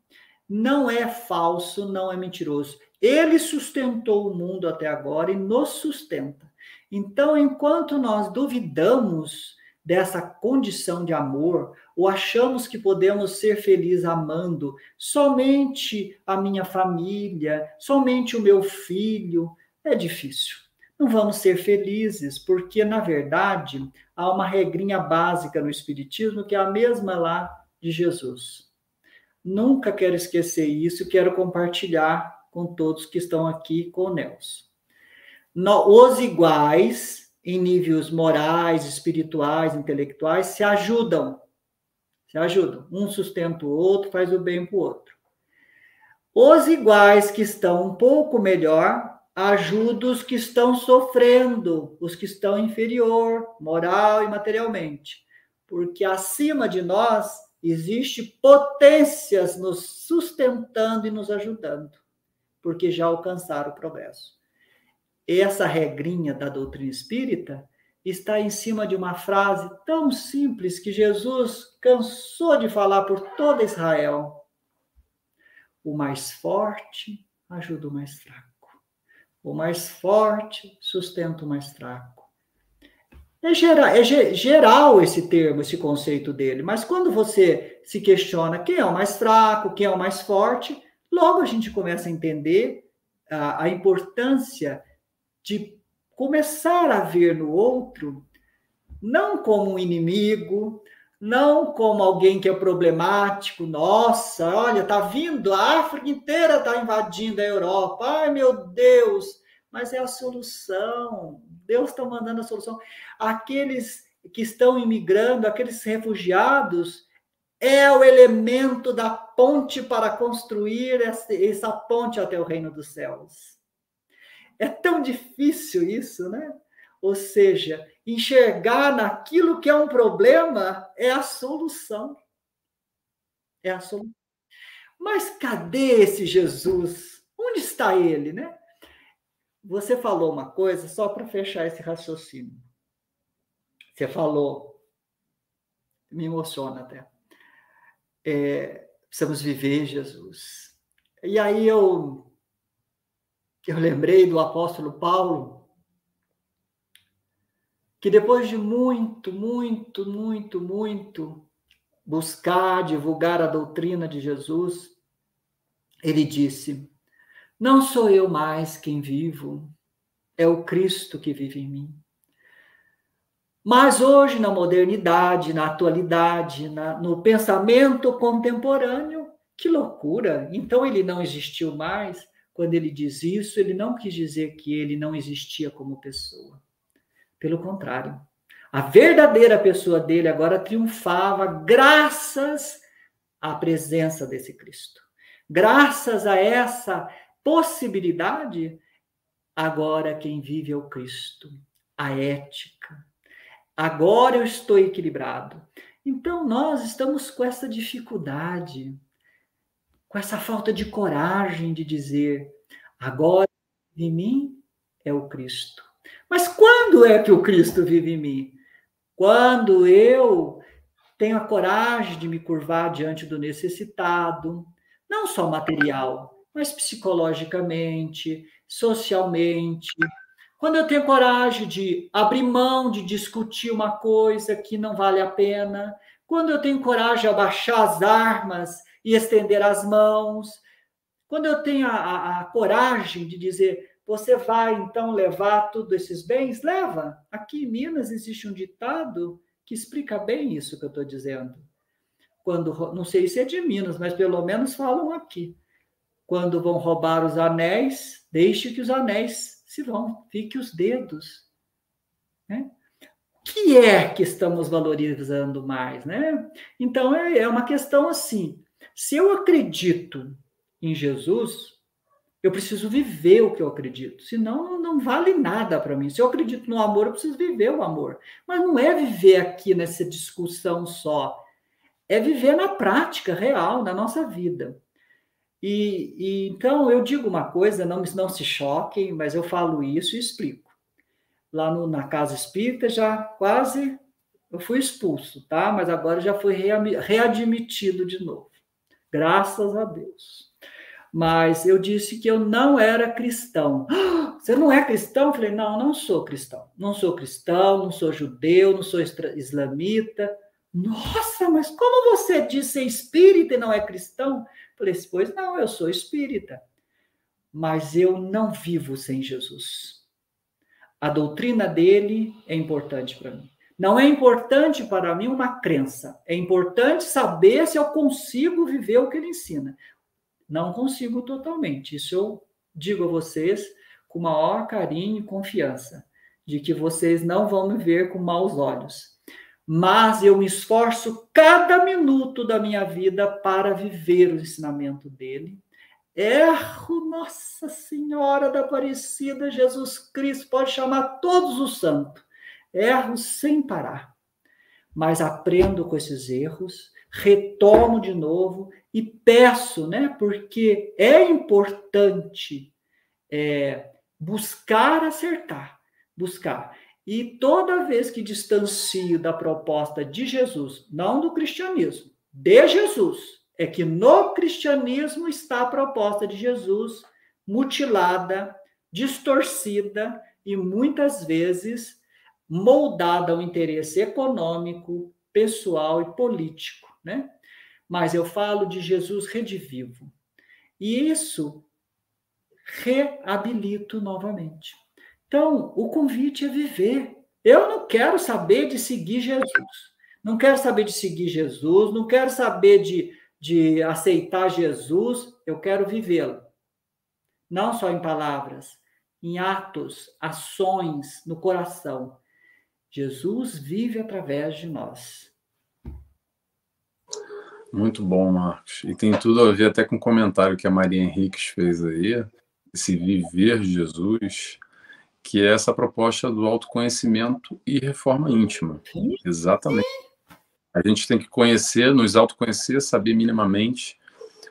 Não é falso, não é mentiroso. Ele sustentou o mundo até agora e nos sustenta. Então, enquanto nós duvidamos dessa condição de amor, ou achamos que podemos ser felizes amando somente a minha família, somente o meu filho, é difícil. Não vamos ser felizes, porque, na verdade, há uma regrinha básica no Espiritismo que é a mesma lá de Jesus. Nunca quero esquecer isso, quero compartilhar com todos que estão aqui com o Nelson. Os iguais em níveis morais, espirituais, intelectuais, se ajudam. Se ajudam. Um sustenta o outro, faz o bem para o outro. Os iguais que estão um pouco melhor ajudam os que estão sofrendo, os que estão inferior, moral e materialmente. Porque acima de nós existe potências nos sustentando e nos ajudando, porque já alcançaram o progresso. Essa regrinha da doutrina espírita está em cima de uma frase tão simples que Jesus cansou de falar por toda Israel. O mais forte ajuda o mais fraco. O mais forte sustenta o mais fraco. É geral esse termo, esse conceito dele, mas quando você se questiona quem é o mais fraco, quem é o mais forte, logo a gente começa a entender a importância de começar a ver no outro não como um inimigo, não como alguém que é problemático. Nossa, olha, tá vindo, a África inteira está invadindo a Europa. Ai, meu Deus! Mas é a solução. Deus está mandando a solução. Aqueles que estão imigrando, aqueles refugiados, é o elemento da ponte para construir essa ponte até o reino dos céus. É tão difícil isso, né? Ou seja, enxergar naquilo que é um problema é a solução. É a solução. Mas cadê esse Jesus? Onde está ele, né? Você falou uma coisa, só para fechar esse raciocínio. Você falou, me emociona até. Precisamos viver Jesus. E aí eu lembrei do apóstolo Paulo, que depois de muito buscar, divulgar a doutrina de Jesus, ele disse: não sou eu mais quem vivo, é o Cristo que vive em mim. Mas hoje, na modernidade, na atualidade, no pensamento contemporâneo, que loucura! Então ele não existiu mais. Quando ele diz isso, ele não quis dizer que ele não existia como pessoa. Pelo contrário, a verdadeira pessoa dele agora triunfava graças à presença desse Cristo. Graças a essa possibilidade, agora quem vive é o Cristo, a ética. Agora eu estou equilibrado. Então nós estamos com essa dificuldade, com essa falta de coragem de dizer: agora em mim é o Cristo. Mas quando é que o Cristo vive em mim? Quando eu tenho a coragem de me curvar diante do necessitado, não só material, mas psicologicamente, socialmente. Quando eu tenho coragem de abrir mão de discutir uma coisa que não vale a pena, quando eu tenho coragem de abaixar as armas e estender as mãos, quando eu tenho a coragem de dizer: você vai então levar todos esses bens? Leva. Aqui em Minas existe um ditado que explica bem isso que eu estou dizendo. Quando, não sei se é de Minas, mas pelo menos falam aqui. Quando vão roubar os anéis, deixe que os anéis se vão, fique os dedos. Né? O que é que estamos valorizando mais? Né? Então, é uma questão assim. Se eu acredito em Jesus, eu preciso viver o que eu acredito, senão não vale nada para mim. Se eu acredito no amor, eu preciso viver o amor. Mas não é viver aqui nessa discussão só, é viver na prática real, na nossa vida. Então, eu digo uma coisa, não se choquem, mas eu falo isso e explico. Lá na Casa Espírita, já quase eu fui expulso, tá? Mas agora já fui readmitido de novo. Graças a Deus. Mas eu disse que eu não era cristão. Você não é cristão? Eu falei: não sou cristão. Não sou cristão, não sou judeu, não sou islamita. Nossa, mas como você diz ser espírita e não é cristão? Eu falei: pois não, eu sou espírita. Mas eu não vivo sem Jesus. A doutrina dele é importante para mim. Não é importante para mim uma crença. É importante saber se eu consigo viver o que ele ensina. Não consigo totalmente. Isso eu digo a vocês com maior carinho e confiança. de que vocês não vão me ver com maus olhos. Mas eu me esforço cada minuto da minha vida para viver o ensinamento dele. Erro, Nossa Senhora da Aparecida, Jesus Cristo, pode chamar todos os santos. Erro sem parar. Mas aprendo com esses erros, retomo de novo e peço, né? Porque é importante buscar acertar, buscar. E toda vez que distancio da proposta de Jesus, não do cristianismo, de Jesus, é que no cristianismo está a proposta de Jesus mutilada, distorcida e muitas vezes moldada ao interesse econômico, pessoal e político, né? Mas eu falo de Jesus redivivo. E isso reabilito novamente. Então, o convite é viver. Eu não quero saber de seguir Jesus. Não quero saber de seguir Jesus, não quero saber de aceitar Jesus, eu quero vivê-lo. Não só em palavras, em atos, ações, no coração. Jesus vive através de nós. Muito bom, Marcos. E tem tudo a ver até com o comentário que a Maria Henriques fez aí, esse viver Jesus, que é essa proposta do autoconhecimento e reforma íntima. Sim. Exatamente. A gente tem que conhecer, nos autoconhecer, saber minimamente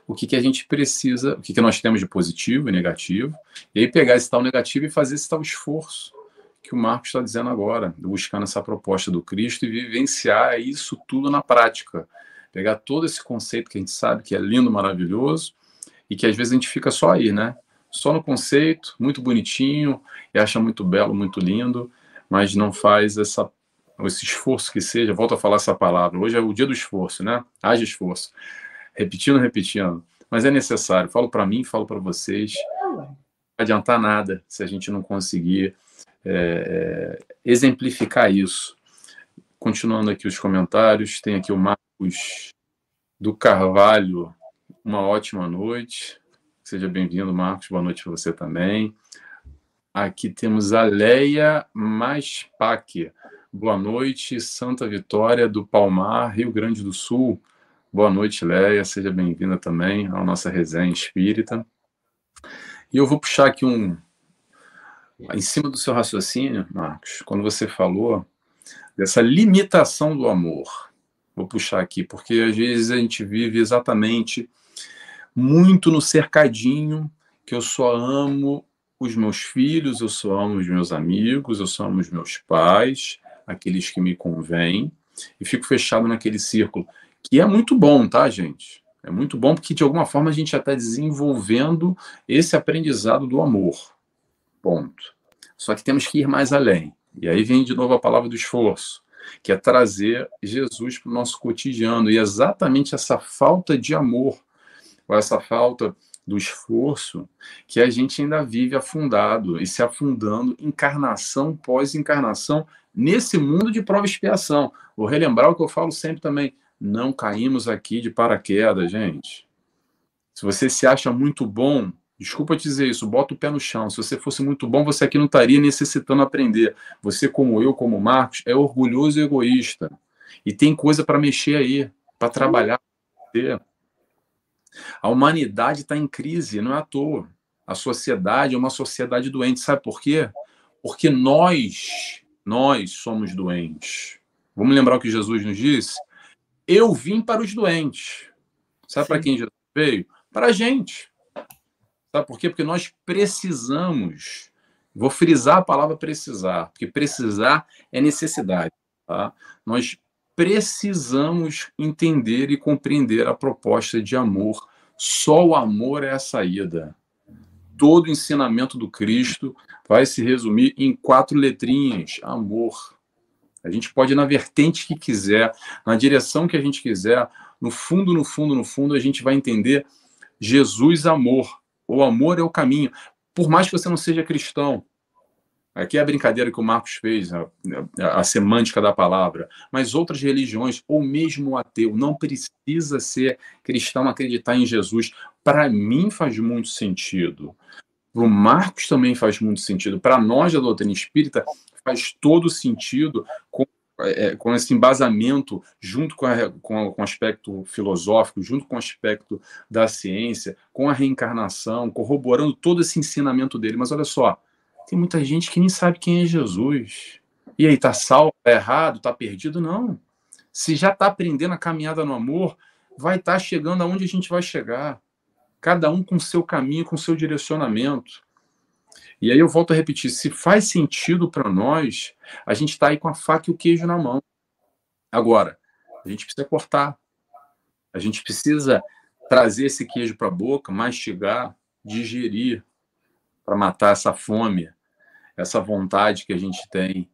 o que a gente precisa, o que nós temos de positivo e negativo, e aí pegar esse tal negativo e fazer esse tal esforço que o Marcos está dizendo agora, buscando essa proposta do Cristo e vivenciar isso tudo na prática. Pegar todo esse conceito que a gente sabe que é lindo, maravilhoso, e que às vezes a gente fica só aí, né? Só no conceito, muito bonitinho, e acha muito belo, muito lindo, mas não faz esse esforço que seja, volto a falar essa palavra, hoje é o dia do esforço, né? Haja esforço. Repetindo, mas é necessário. Falo para mim, falo para vocês, não vai adiantar nada se a gente não conseguir exemplificar isso. Continuando aqui os comentários, tem aqui o Marcos do Carvalho, uma ótima noite. Seja bem-vindo, Marcos, boa noite para você também. Aqui temos a Leia Maspac. Boa noite, Santa Vitória do Palmar, Rio Grande do Sul. Boa noite, Leia, seja bem-vinda também à nossa resenha espírita. E eu vou puxar aqui em cima do seu raciocínio, Marcos, quando você falou dessa limitação do amor. Vou puxar aqui, porque às vezes a gente vive exatamente muito no cercadinho, que eu só amo os meus filhos, eu só amo os meus amigos, eu só amo os meus pais, aqueles que me convêm, e fico fechado naquele círculo. Que é muito bom, tá, gente? É muito bom porque, de alguma forma, a gente já está desenvolvendo esse aprendizado do amor. Ponto. Só que temos que ir mais além. E aí vem de novo a palavra do esforço, que é trazer Jesus para o nosso cotidiano. E exatamente essa falta de amor, ou essa falta do esforço, que a gente ainda vive afundado e se afundando encarnação pós encarnação nesse mundo de prova e expiação. Vou relembrar o que eu falo sempre também. Não caímos aqui de paraquedas, gente. Se você se acha muito bom, desculpa te dizer isso, bota o pé no chão. Se você fosse muito bom, você aqui não estaria necessitando aprender. Você, como eu, como Marcos, é orgulhoso e egoísta. E tem coisa para mexer aí, para trabalhar. A humanidade está em crise, não é à toa. A sociedade é uma sociedade doente. Sabe por quê? Porque nós somos doentes. Vamos lembrar o que Jesus nos disse? Eu vim para os doentes. Sabe para quem Jesus veio? Para a gente. Sabe por quê? Porque nós precisamos. Vou frisar a palavra precisar, porque precisar é necessidade. Tá? Nós precisamos entender e compreender a proposta de amor. Só o amor é a saída. Todo o ensinamento do Cristo vai se resumir em 4 letrinhas: amor. A gente pode ir na vertente que quiser, na direção que a gente quiser, no fundo, a gente vai entender Jesus amor. O amor é o caminho. Por mais que você não seja cristão. Aqui é a brincadeira que o Marcos fez, a semântica da palavra. Mas outras religiões, ou mesmo o ateu, não precisa ser cristão, acreditar em Jesus. Para mim faz muito sentido. Para o Marcos também faz muito sentido. Para nós da doutrina espírita, faz todo sentido com esse embasamento, junto com o aspecto filosófico, junto com o aspecto da ciência, com a reencarnação, corroborando todo esse ensinamento dele. Mas olha só, tem muita gente que nem sabe quem é Jesus. E aí, tá salvo, tá errado, tá perdido? Não. Se já está aprendendo a caminhada no amor, vai estar chegando aonde a gente vai chegar. Cada um com o seu caminho, com o seu direcionamento. E aí eu volto a repetir, se faz sentido para nós, a gente está aí com a faca e o queijo na mão. Agora, a gente precisa cortar. A gente precisa trazer esse queijo para a boca, mastigar, digerir, para matar essa fome, essa vontade que a gente tem.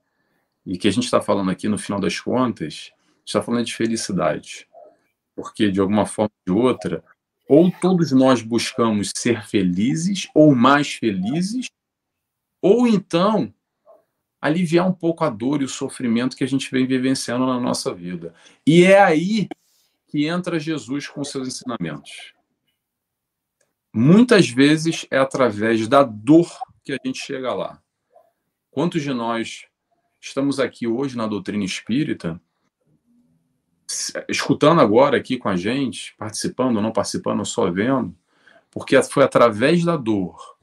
E que a gente está falando aqui, no final das contas, a gente está falando de felicidade. Porque, de alguma forma ou de outra, ou todos nós buscamos ser felizes, ou mais felizes, ou então aliviar um pouco a dor e o sofrimento que a gente vem vivenciando na nossa vida. E é aí que entra Jesus com seus ensinamentos. Muitas vezes é através da dor que a gente chega lá. Quantos de nós estamos aqui hoje na doutrina espírita, escutando agora aqui com a gente, participando ou não participando, só vendo, porque foi através da dor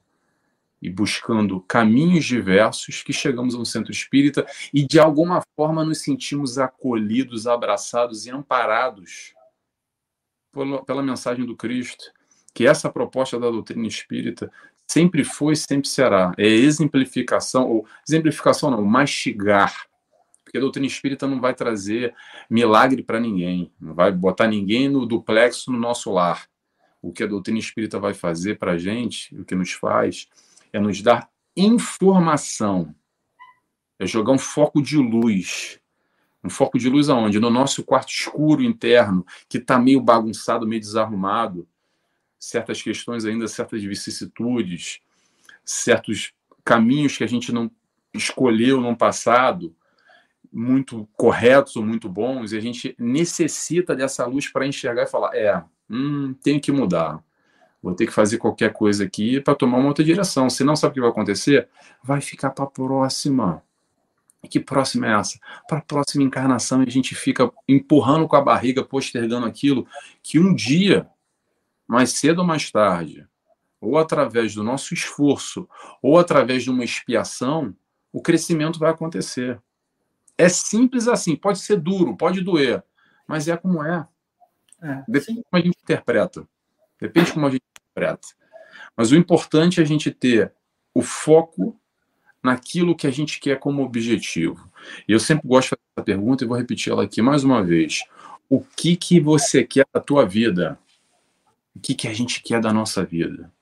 e buscando caminhos diversos que chegamos ao centro espírita e de alguma forma nos sentimos acolhidos, abraçados e amparados pela mensagem do Cristo, que essa proposta da doutrina espírita sempre foi e sempre será. É exemplificação, ou exemplificação não, mastigar. Porque a doutrina espírita não vai trazer milagre para ninguém, não vai botar ninguém no duplexo no nosso lar. O que a doutrina espírita vai fazer para a gente, o que nos faz, é nos dar informação, é jogar um foco de luz. Um foco de luz aonde? No nosso quarto escuro interno, que está meio bagunçado, meio desarrumado. Certas questões ainda, certas vicissitudes, certos caminhos que a gente não escolheu no passado, muito corretos ou muito bons, e a gente necessita dessa luz para enxergar e falar, tenho que mudar. Vou ter que fazer qualquer coisa aqui para tomar uma outra direção. Se não, sabe o que vai acontecer? Vai ficar para a próxima. Que próxima é essa? Para a próxima encarnação, e a gente fica empurrando com a barriga, postergando aquilo que um dia, mais cedo ou mais tarde, ou através do nosso esforço, ou através de uma expiação, o crescimento vai acontecer. É simples assim, pode ser duro, pode doer, mas é como é. Depende de como a gente interpreta. Depende de como a gente interpreta. Mas o importante é a gente ter o foco naquilo que a gente quer como objetivo. E eu sempre gosto de fazer essa pergunta e vou repetir ela aqui mais uma vez. O que você quer da tua vida? O que a gente quer da nossa vida?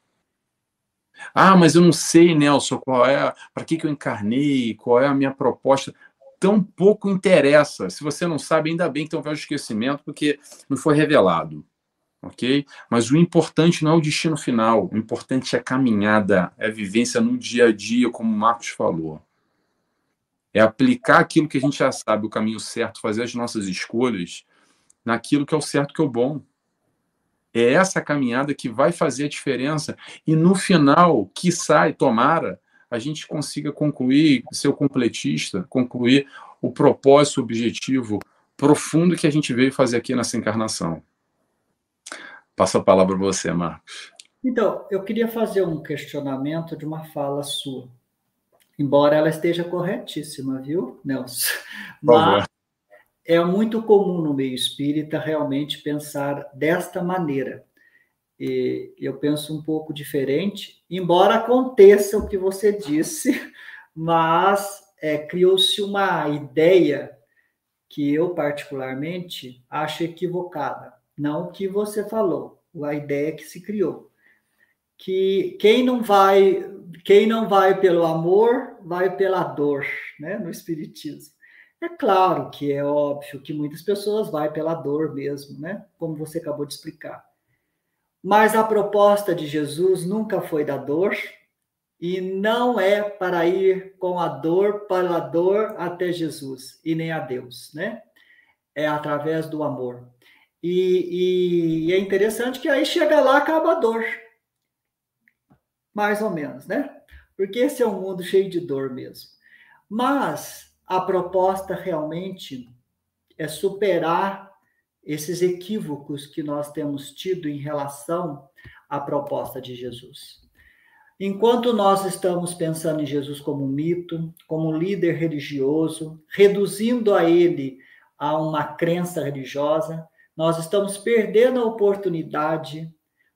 Ah, mas eu não sei, Nelson, para que eu encarnei, qual é a minha proposta. Tão pouco interessa. Se você não sabe, ainda bem que tem um véu de esquecimento, porque não foi revelado. Ok? Mas o importante não é o destino final, o importante é a caminhada, é a vivência no dia a dia, como o Marcos falou. É aplicar aquilo que a gente já sabe, o caminho certo, fazer as nossas escolhas naquilo que é o certo, que é o bom. É essa caminhada que vai fazer a diferença e no final, quiçá, tomara, a gente consiga concluir, ser o completista, concluir o propósito, o objetivo profundo que a gente veio fazer aqui nessa encarnação. Passo a palavra para você, Marcos. Então, eu queria fazer um questionamento de uma fala sua, embora ela esteja corretíssima, viu, Nelson? Mas é muito comum no meio espírita realmente pensar desta maneira. E eu penso um pouco diferente, embora aconteça o que você disse, mas criou-se uma ideia que eu particularmente acho equivocada. Não o que você falou, a ideia que se criou. Que quem não vai pelo amor, vai pela dor, né, no Espiritismo. É claro que é óbvio que muitas pessoas vão pela dor mesmo, né, como você acabou de explicar. Mas a proposta de Jesus nunca foi da dor e não é para ir com a dor, pela dor até Jesus e nem a Deus, né? É através do amor. E é interessante que aí chega lá, acaba a dor. Mais ou menos, né? Porque esse é um mundo cheio de dor mesmo. Mas a proposta realmente é superar esses equívocos que nós temos tido em relação à proposta de Jesus. Enquanto nós estamos pensando em Jesus como um mito, como um líder religioso, reduzindo a ele a uma crença religiosa, nós estamos perdendo a oportunidade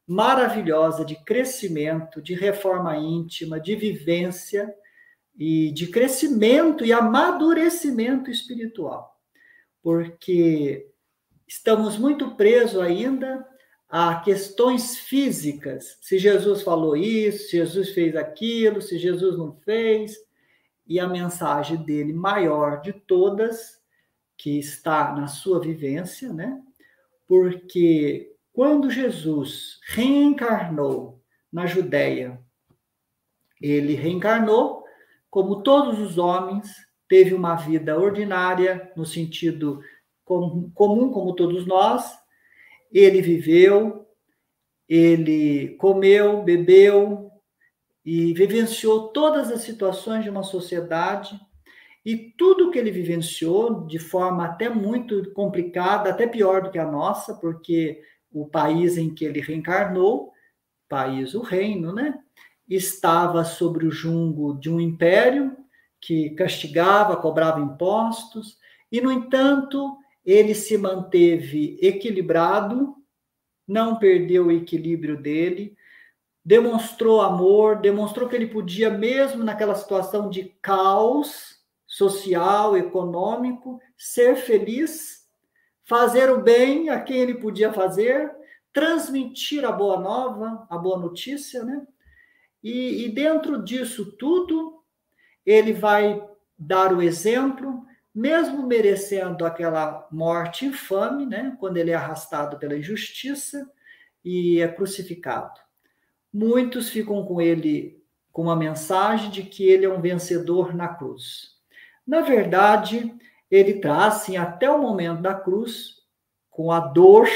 maravilhosa de crescimento, de reforma íntima, de vivência e de crescimento e amadurecimento espiritual. Porque estamos muito presos ainda a questões físicas. Se Jesus falou isso, se Jesus fez aquilo, se Jesus não fez. E a mensagem dele maior de todas, que está na sua vivência, né? Porque quando Jesus reencarnou na Judéia, ele reencarnou como todos os homens, teve uma vida ordinária, no sentido comum, como todos nós. Ele viveu, ele comeu, bebeu e vivenciou todas as situações de uma sociedade, e tudo que ele vivenciou de forma até muito complicada, até pior do que a nossa, porque o país em que ele reencarnou, o reino, né, estava sobre o jugo de um império que castigava, cobrava impostos, e, no entanto, ele se manteve equilibrado, não perdeu o equilíbrio dele, demonstrou amor, demonstrou que ele podia, mesmo naquela situação de caos social, econômico, ser feliz, fazer o bem a quem ele podia fazer, transmitir a boa nova, a boa notícia, né? E dentro disso tudo, ele vai dar o exemplo, mesmo merecendo aquela morte infame, né? Quando ele é arrastado pela injustiça e é crucificado. Muitos ficam com ele com uma mensagem de que ele é um vencedor na cruz. Na verdade, ele traz, sim, até o momento da cruz, com a dor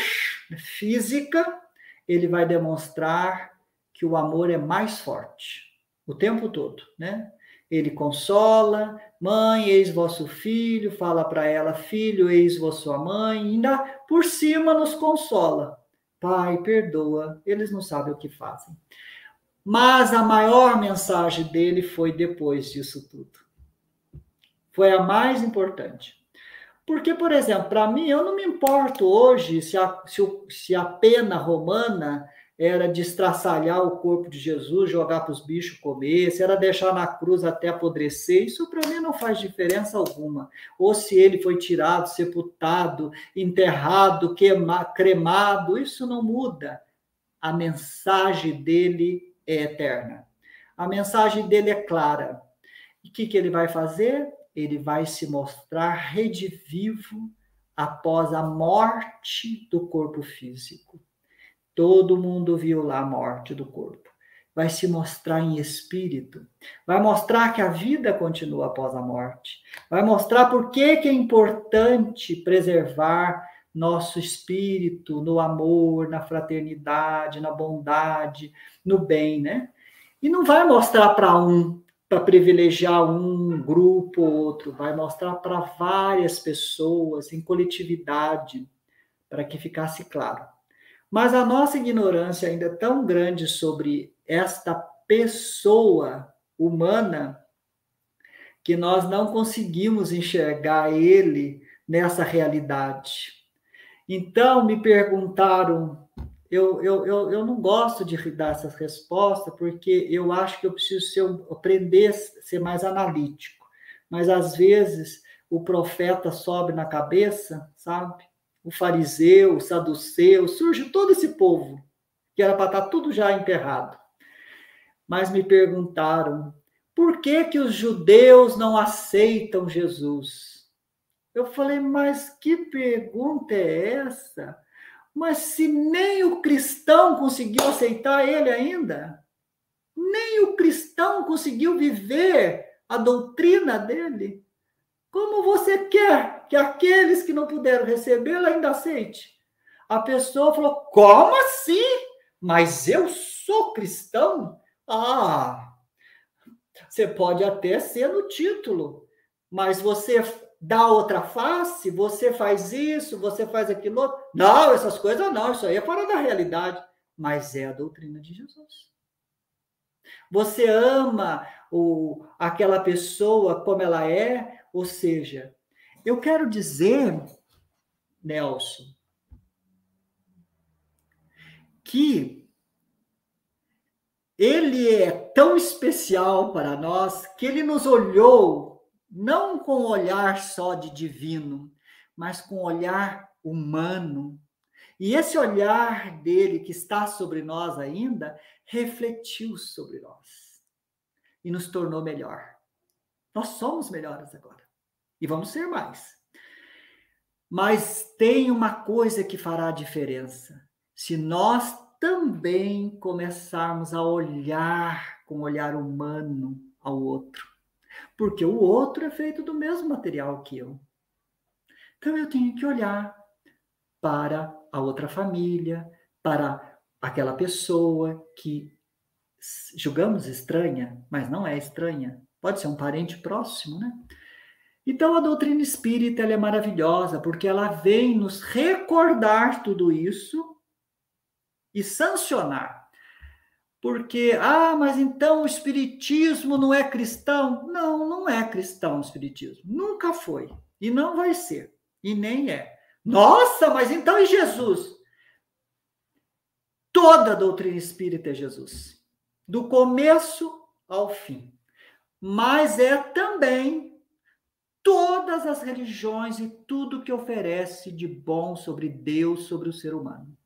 física, ele vai demonstrar que o amor é mais forte, o tempo todo, né? Ele consola, mãe, eis vosso filho, fala para ela, filho, eis vossa mãe, ainda por cima nos consola. Pai, perdoa, eles não sabem o que fazem. Mas a maior mensagem dele foi depois disso tudo. Foi a mais importante. Porque, por exemplo, para mim, eu não me importo hoje se a pena romana era de estraçalhar o corpo de Jesus, jogar para os bichos comer, se era deixar na cruz até apodrecer, isso para mim não faz diferença alguma. Ou se ele foi tirado, sepultado, enterrado, cremado, isso não muda. A mensagem dele é eterna. A mensagem dele é clara. E o que ele vai fazer? Ele vai se mostrar redivivo após a morte do corpo físico. Todo mundo viu lá a morte do corpo. Vai se mostrar em espírito. Vai mostrar que a vida continua após a morte. Vai mostrar por que é importante preservar nosso espírito no amor, na fraternidade, na bondade, no bem, né? E não vai mostrar para privilegiar um grupo ou outro, vai mostrar para várias pessoas, em coletividade, para que ficasse claro. Mas a nossa ignorância ainda é tão grande sobre esta pessoa humana que nós não conseguimos enxergar ele nessa realidade. Então, me perguntaram, eu não gosto de dar essas respostas, porque eu acho que eu preciso aprender a ser mais analítico. Mas, às vezes, o profeta sobe na cabeça, sabe? O fariseu, o saduceu, surge todo esse povo, que era para estar tudo já enterrado. Mas me perguntaram, por que os judeus não aceitam Jesus? Eu falei, mas que pergunta é essa? Mas se nem o cristão conseguiu aceitar ele ainda, nem o cristão conseguiu viver a doutrina dele, como você quer que aqueles que não puderam recebê-lo ainda aceite? A pessoa falou, como assim? Mas eu sou cristão? Ah, você pode até ser no título, mas você dá outra face, você faz isso, você faz aquilo outro. Não, essas coisas não, isso aí é fora da realidade. Mas é a doutrina de Jesus. Você ama aquela pessoa como ela é, ou seja, eu quero dizer, Nelson, que ele é tão especial para nós que ele nos olhou não com um olhar só de divino, mas com um olhar humano. E esse olhar dele que está sobre nós ainda refletiu sobre nós e nos tornou melhor. Nós somos melhores agora e vamos ser mais. Mas tem uma coisa que fará a diferença. Se nós também começarmos a olhar com um olhar humano ao outro. Porque o outro é feito do mesmo material que eu. Então eu tenho que olhar para a outra família, para aquela pessoa que julgamos estranha, mas não é estranha. Pode ser um parente próximo, né? Então, a doutrina espírita ela é maravilhosa, porque ela vem nos recordar tudo isso e sancionar. Porque, mas então o espiritismo não é cristão? Não, não é cristão o espiritismo. Nunca foi. E não vai ser. E nem é. Nossa, mas então e Jesus? Toda a doutrina espírita é Jesus. Do começo ao fim. Mas é também todas as religiões e tudo que oferece de bom sobre Deus, sobre o ser humano.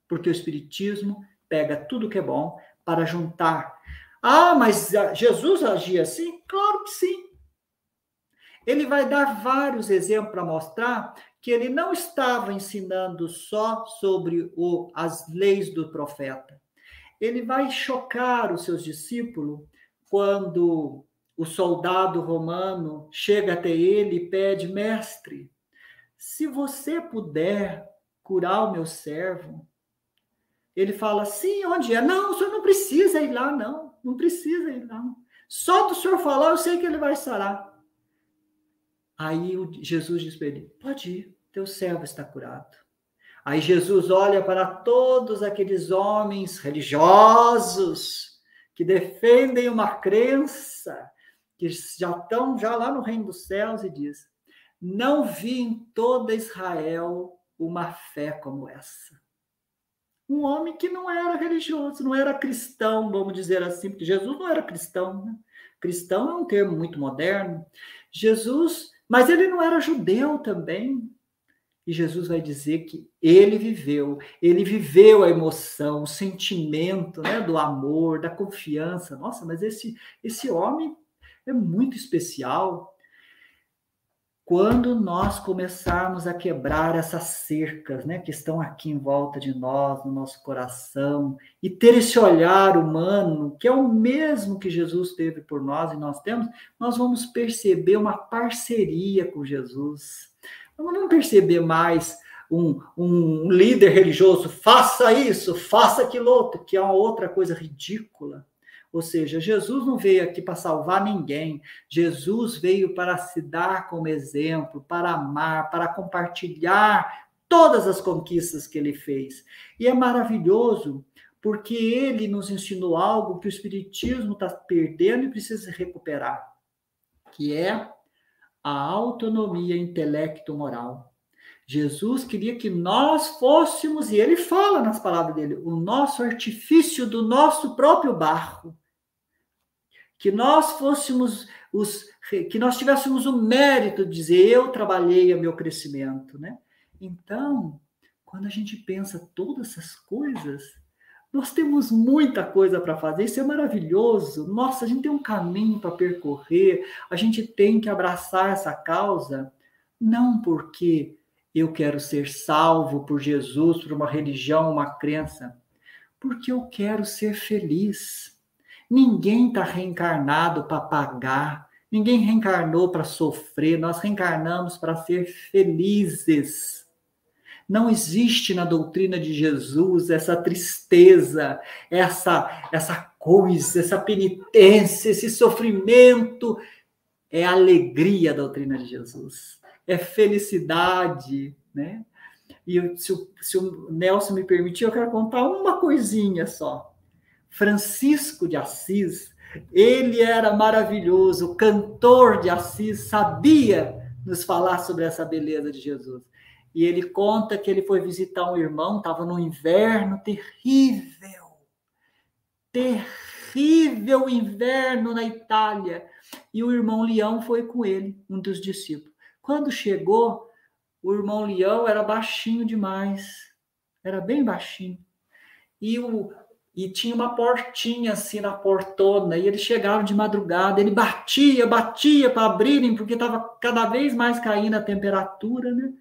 Porque o Espiritismo pega tudo que é bom para juntar. Mas Jesus agia assim? Claro que sim. Ele vai dar vários exemplos para mostrar que ele não estava ensinando só sobre as leis do profeta. Ele vai chocar os seus discípulos quando o soldado romano chega até ele e pede: mestre, se você puder curar o meu servo. Ele fala: sim, onde é? Não, o senhor não precisa ir lá, não. Não precisa ir lá. Só do senhor falar, eu sei que ele vai sarar. Aí Jesus diz para ele: pode ir, teu servo está curado. Aí Jesus olha para todos aqueles homens religiosos que defendem uma crença, que já estão lá no reino dos céus, e diz: não vi em toda Israel uma fé como essa. Um homem que não era religioso, não era cristão, vamos dizer assim, porque Jesus não era cristão, né? Cristão é um termo muito moderno. Jesus, mas ele não era judeu também. E Jesus vai dizer que ele viveu a emoção, o sentimento, né, do amor, da confiança. Nossa, mas esse homem é muito especial. Quando nós começarmos a quebrar essas cercas, né, que estão aqui em volta de nós, no nosso coração, e ter esse olhar humano, que é o mesmo que Jesus teve por nós e nós temos, nós vamos perceber uma parceria com Jesus. Nós não vamos perceber mais um líder religioso: faça isso, faça aquilo outro, que é uma outra coisa ridícula. Ou seja, Jesus não veio aqui para salvar ninguém. Jesus veio para se dar como exemplo, para amar, para compartilhar todas as conquistas que ele fez. E é maravilhoso, porque ele nos ensinou algo que o Espiritismo está perdendo e precisa recuperar, que é a autonomia intelecto-moral. Jesus queria que nós fôssemos, e ele fala nas palavras dele, o nosso artifício do nosso próprio barro. Que nós fôssemos que nós tivéssemos o mérito de dizer: eu trabalhei o meu crescimento, né? Então, quando a gente pensa todas essas coisas, nós temos muita coisa para fazer, isso é maravilhoso. Nossa, a gente tem um caminho para percorrer, a gente tem que abraçar essa causa, não porque eu quero ser salvo por Jesus, por uma religião, uma crença, porque eu quero ser feliz. Ninguém está reencarnado para pagar, ninguém reencarnou para sofrer, nós reencarnamos para ser felizes. Não existe na doutrina de Jesus essa tristeza, essa coisa, essa penitência, esse sofrimento é alegria a doutrina de Jesus, é felicidade, né? E se o Nelson me permitir, eu quero contar uma coisinha só. Francisco de Assis, ele era maravilhoso, o cantor de Assis sabia nos falar sobre essa beleza de Jesus. E ele conta que ele foi visitar um irmão, estava no inverno terrível, terrível inverno na Itália. E o irmão Leão foi com ele, um dos discípulos. Quando chegou, o irmão Leão era baixinho demais, era bem baixinho. E tinha uma portinha assim na portona, e eles chegavam de madrugada, ele batia para abrirem, porque estava cada vez mais caindo a temperatura, né?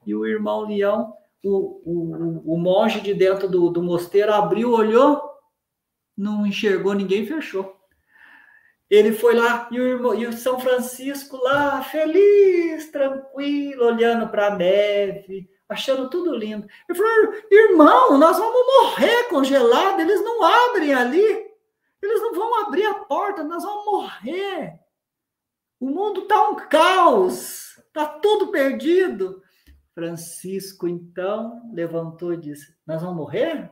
E o irmão Leão, o monge de dentro do mosteiro, abriu, olhou, não enxergou ninguém, fechou. Ele foi lá, e o São Francisco lá, feliz, tranquilo, olhando para a neve, achando tudo lindo. Ele falou, irmão, nós vamos morrer congelado, eles não abrem ali, eles não vão abrir a porta, nós vamos morrer. O mundo está um caos, está tudo perdido. Francisco, então, levantou e disse, nós vamos morrer?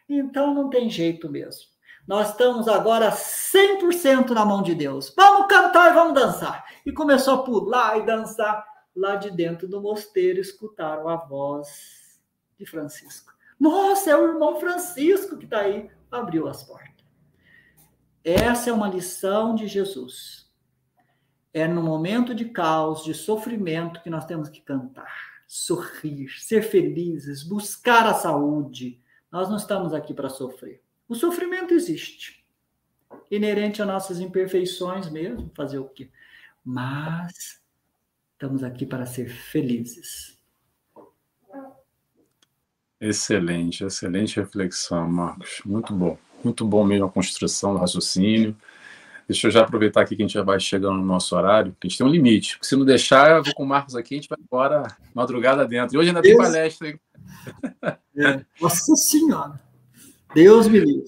Então não tem jeito mesmo. Nós estamos agora 100% na mão de Deus. Vamos cantar e vamos dançar. E começou a pular e dançar. Lá de dentro do mosteiro, escutaram a voz de Francisco. Nossa, é o irmão Francisco que está aí. Abriu as portas. Essa é uma lição de Jesus. É no momento de caos, de sofrimento, que nós temos que cantar, sorrir, ser felizes, buscar a saúde. Nós não estamos aqui para sofrer. O sofrimento existe, inerente a nossas imperfeições mesmo, fazer o quê? Mas estamos aqui para ser felizes. Excelente, excelente reflexão, Marcos. Muito bom mesmo a construção do raciocínio. Deixa eu já aproveitar aqui que a gente já vai chegando no nosso horário, que a gente tem um limite. Se não deixar, eu vou com o Marcos aqui, a gente vai embora madrugada dentro. E hoje ainda tem palestra. Hein? Nossa Senhora! Deus me livre.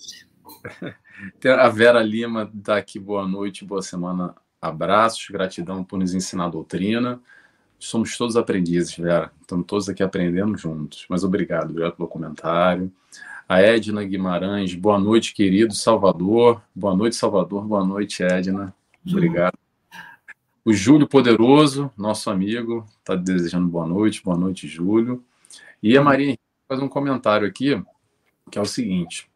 A Vera Lima está aqui, boa noite, boa semana, abraços, gratidão por nos ensinar a doutrina. Somos todos aprendizes, Vera, estamos todos aqui aprendendo juntos, mas obrigado pelo comentário. A Edna Guimarães, boa noite, querido Salvador, boa noite, Edna, obrigado. O Júlio Poderoso, nosso amigo, está desejando boa noite, Júlio. E a Maria Henrique faz um comentário aqui, que é o seguinte: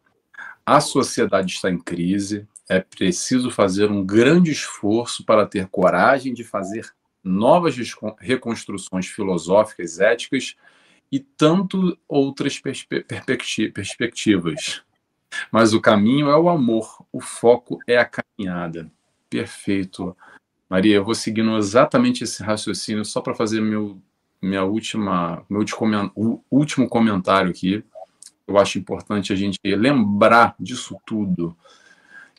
a sociedade está em crise, é preciso fazer um grande esforço para ter coragem de fazer novas reconstruções filosóficas, éticas e tanto outras perspectivas. Mas o caminho é o amor, o foco é a caminhada. Perfeito. Maria, eu vou seguindo exatamente esse raciocínio só para fazer meu último comentário aqui. Eu acho importante a gente lembrar disso tudo.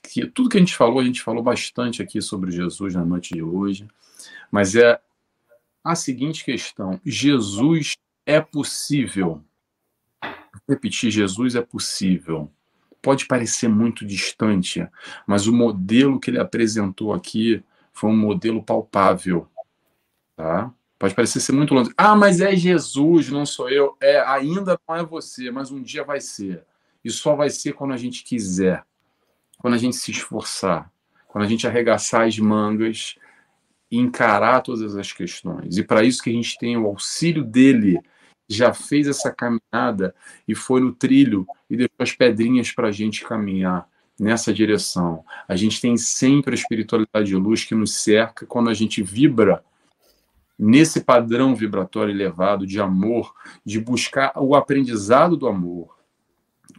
Que tudo que a gente falou bastante aqui sobre Jesus na noite de hoje, mas é a seguinte questão: Jesus é possível. Vou repetir, Jesus é possível. Pode parecer muito distante, mas o modelo que ele apresentou aqui foi um modelo palpável, tá? Pode parecer ser muito longe. Ah, mas é Jesus, não sou eu. Ainda não é você, mas um dia vai ser. E só vai ser quando a gente quiser, quando a gente se esforçar, quando a gente arregaçar as mangas e encarar todas as questões. E para isso que a gente tem o auxílio dele, já fez essa caminhada e foi no trilho e deixou as pedrinhas para a gente caminhar nessa direção. A gente tem sempre a espiritualidade de luz que nos cerca quando a gente vibra nesse padrão vibratório elevado de amor, de buscar o aprendizado do amor.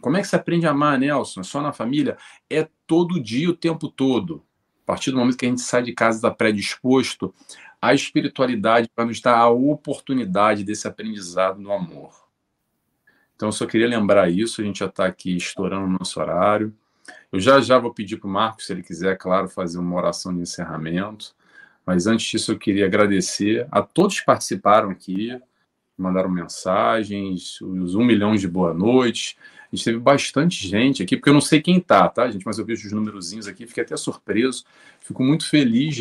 Como é que se aprende a amar, Nelson? É só na família? É todo dia, o tempo todo. A partir do momento que a gente sai de casa, está predisposto, a espiritualidade vai nos dar a oportunidade desse aprendizado no amor. Então, eu só queria lembrar isso, a gente já está aqui estourando o nosso horário. Eu já vou pedir para o Marcos, se ele quiser, claro, fazer uma oração de encerramento. Mas antes disso, eu queria agradecer a todos que participaram aqui, mandaram mensagens, os 1 milhão de boa noite. A gente teve bastante gente aqui, porque eu não sei quem tá, gente? Mas eu vejo os numerozinhos aqui, fiquei até surpreso. Fico muito feliz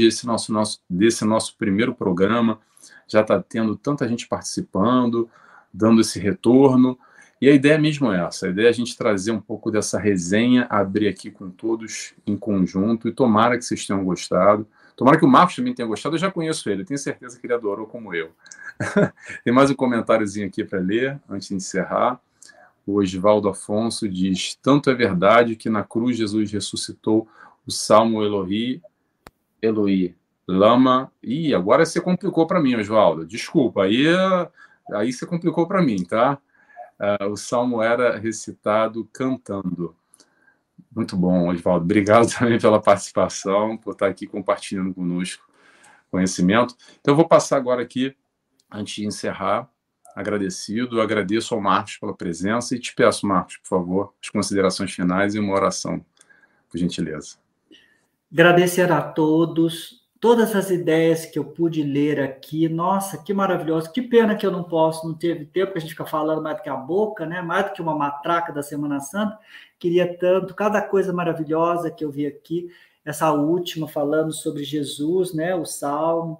desse nosso primeiro programa. Já está tendo tanta gente participando, dando esse retorno. E a ideia mesmo é essa, a ideia é a gente trazer um pouco dessa resenha, abrir aqui com todos em conjunto, e tomara que vocês tenham gostado. Tomara que o Marcos também tenha gostado, eu já conheço ele, eu tenho certeza que ele adorou como eu. Tem mais um comentáriozinho aqui para ler, antes de encerrar. O Osvaldo Afonso diz: tanto é verdade que na cruz Jesus ressuscitou o Salmo Elohi, Lama. Ih, agora você complicou para mim, Osvaldo. Desculpa, aí você complicou para mim, tá? O Salmo era recitado cantando. Muito bom, Osvaldo. Obrigado também pela participação, por estar aqui compartilhando conosco conhecimento. Então, eu vou passar agora aqui, antes de encerrar, agradeço ao Marcos pela presença e te peço, Marcos, por favor, as considerações finais e uma oração, por gentileza. Agradecer a todos, todas as ideias que eu pude ler aqui, nossa, que maravilhoso, que pena que eu não teve tempo, que a gente fica falando mais do que a boca, né? Mais do que uma matraca da Semana Santa, queria tanto, cada coisa maravilhosa que eu vi aqui, essa última falando sobre Jesus, né? O Salmo,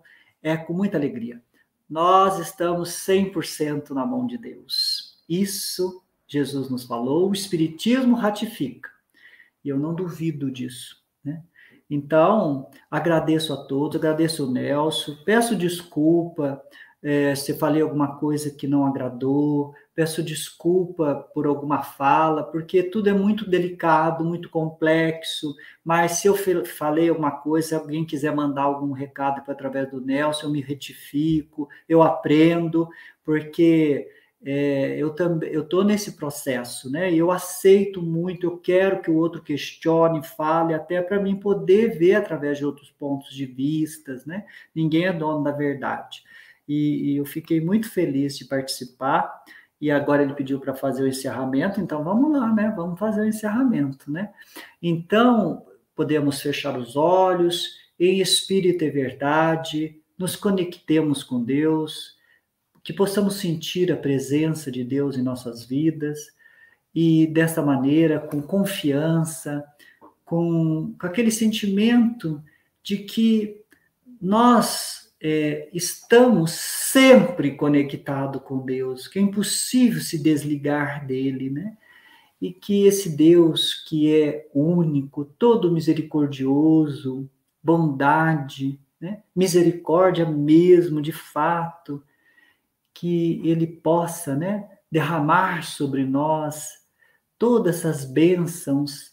com muita alegria. Nós estamos 100% na mão de Deus. Isso Jesus nos falou, o Espiritismo ratifica. E eu não duvido disso, né? Então, agradeço a todos, agradeço o Nelson, peço desculpa se falei alguma coisa que não agradou, peço desculpa por alguma fala, porque tudo é muito delicado, muito complexo, mas se eu falei alguma coisa, se alguém quiser mandar algum recado através do Nelson, eu me retifico, eu aprendo, porque eu estou nesse processo, né? E eu aceito muito, eu quero que o outro questione, fale, até para mim poder ver através de outros pontos de vistas, né? Ninguém é dono da verdade. E eu fiquei muito feliz de participar, e agora ele pediu para fazer o encerramento, então vamos lá, né? Vamos fazer o encerramento, né? Então, podemos fechar os olhos, em espírito e verdade, nos conectemos com Deus, que possamos sentir a presença de Deus em nossas vidas, e dessa maneira, com confiança, com aquele sentimento de que nós estamos sempre conectados com Deus, que é impossível se desligar dele, né? E que esse Deus que é único, todo misericordioso, bondade, né? Misericórdia mesmo, de fato, que ele possa, né, derramar sobre nós todas essas bênçãos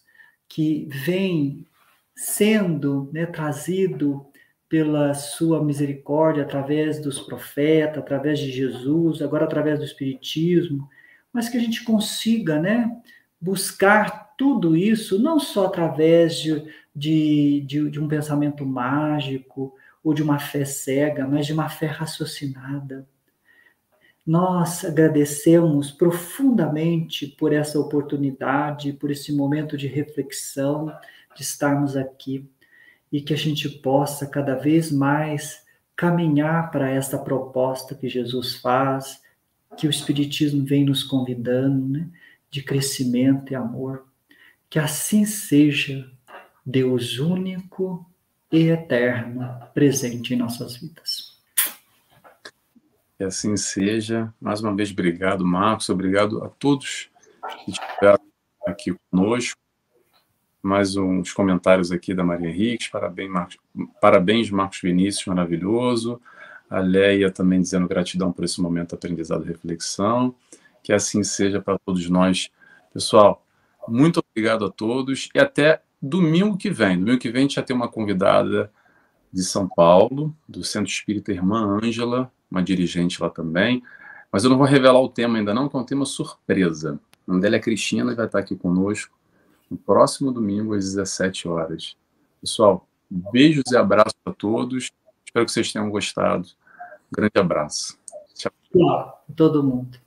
que vêm sendo, né, trazido pela sua misericórdia através dos profetas, através de Jesus, agora através do Espiritismo, mas que a gente consiga, né, buscar tudo isso, não só através de um pensamento mágico ou de uma fé cega, mas de uma fé raciocinada. Nós agradecemos profundamente por essa oportunidade, por esse momento de reflexão, de estarmos aqui, e que a gente possa cada vez mais caminhar para essa proposta que Jesus faz, que o Espiritismo vem nos convidando, né, de crescimento e amor. Que assim seja, Deus único e eterno, presente em nossas vidas. Que assim seja. Mais uma vez, obrigado, Marcos. Obrigado a todos que estiveram aqui conosco. Mais uns comentários aqui da Maria Henriques. Parabéns, Marcos Vinícius, maravilhoso. A Leia também dizendo gratidão por esse momento de aprendizado e reflexão. Que assim seja para todos nós. Pessoal, muito obrigado a todos e até domingo que vem. Domingo que vem a gente já tem uma convidada de São Paulo, do Centro Espírita Irmã Ângela, uma dirigente lá também, mas eu não vou revelar o tema ainda não, que é um tema surpresa. O nome dela é Cristina e vai estar aqui conosco no próximo domingo às 17 horas. Pessoal, beijos e abraços a todos, espero que vocês tenham gostado. Um grande abraço. Tchau. Tchau, todo mundo.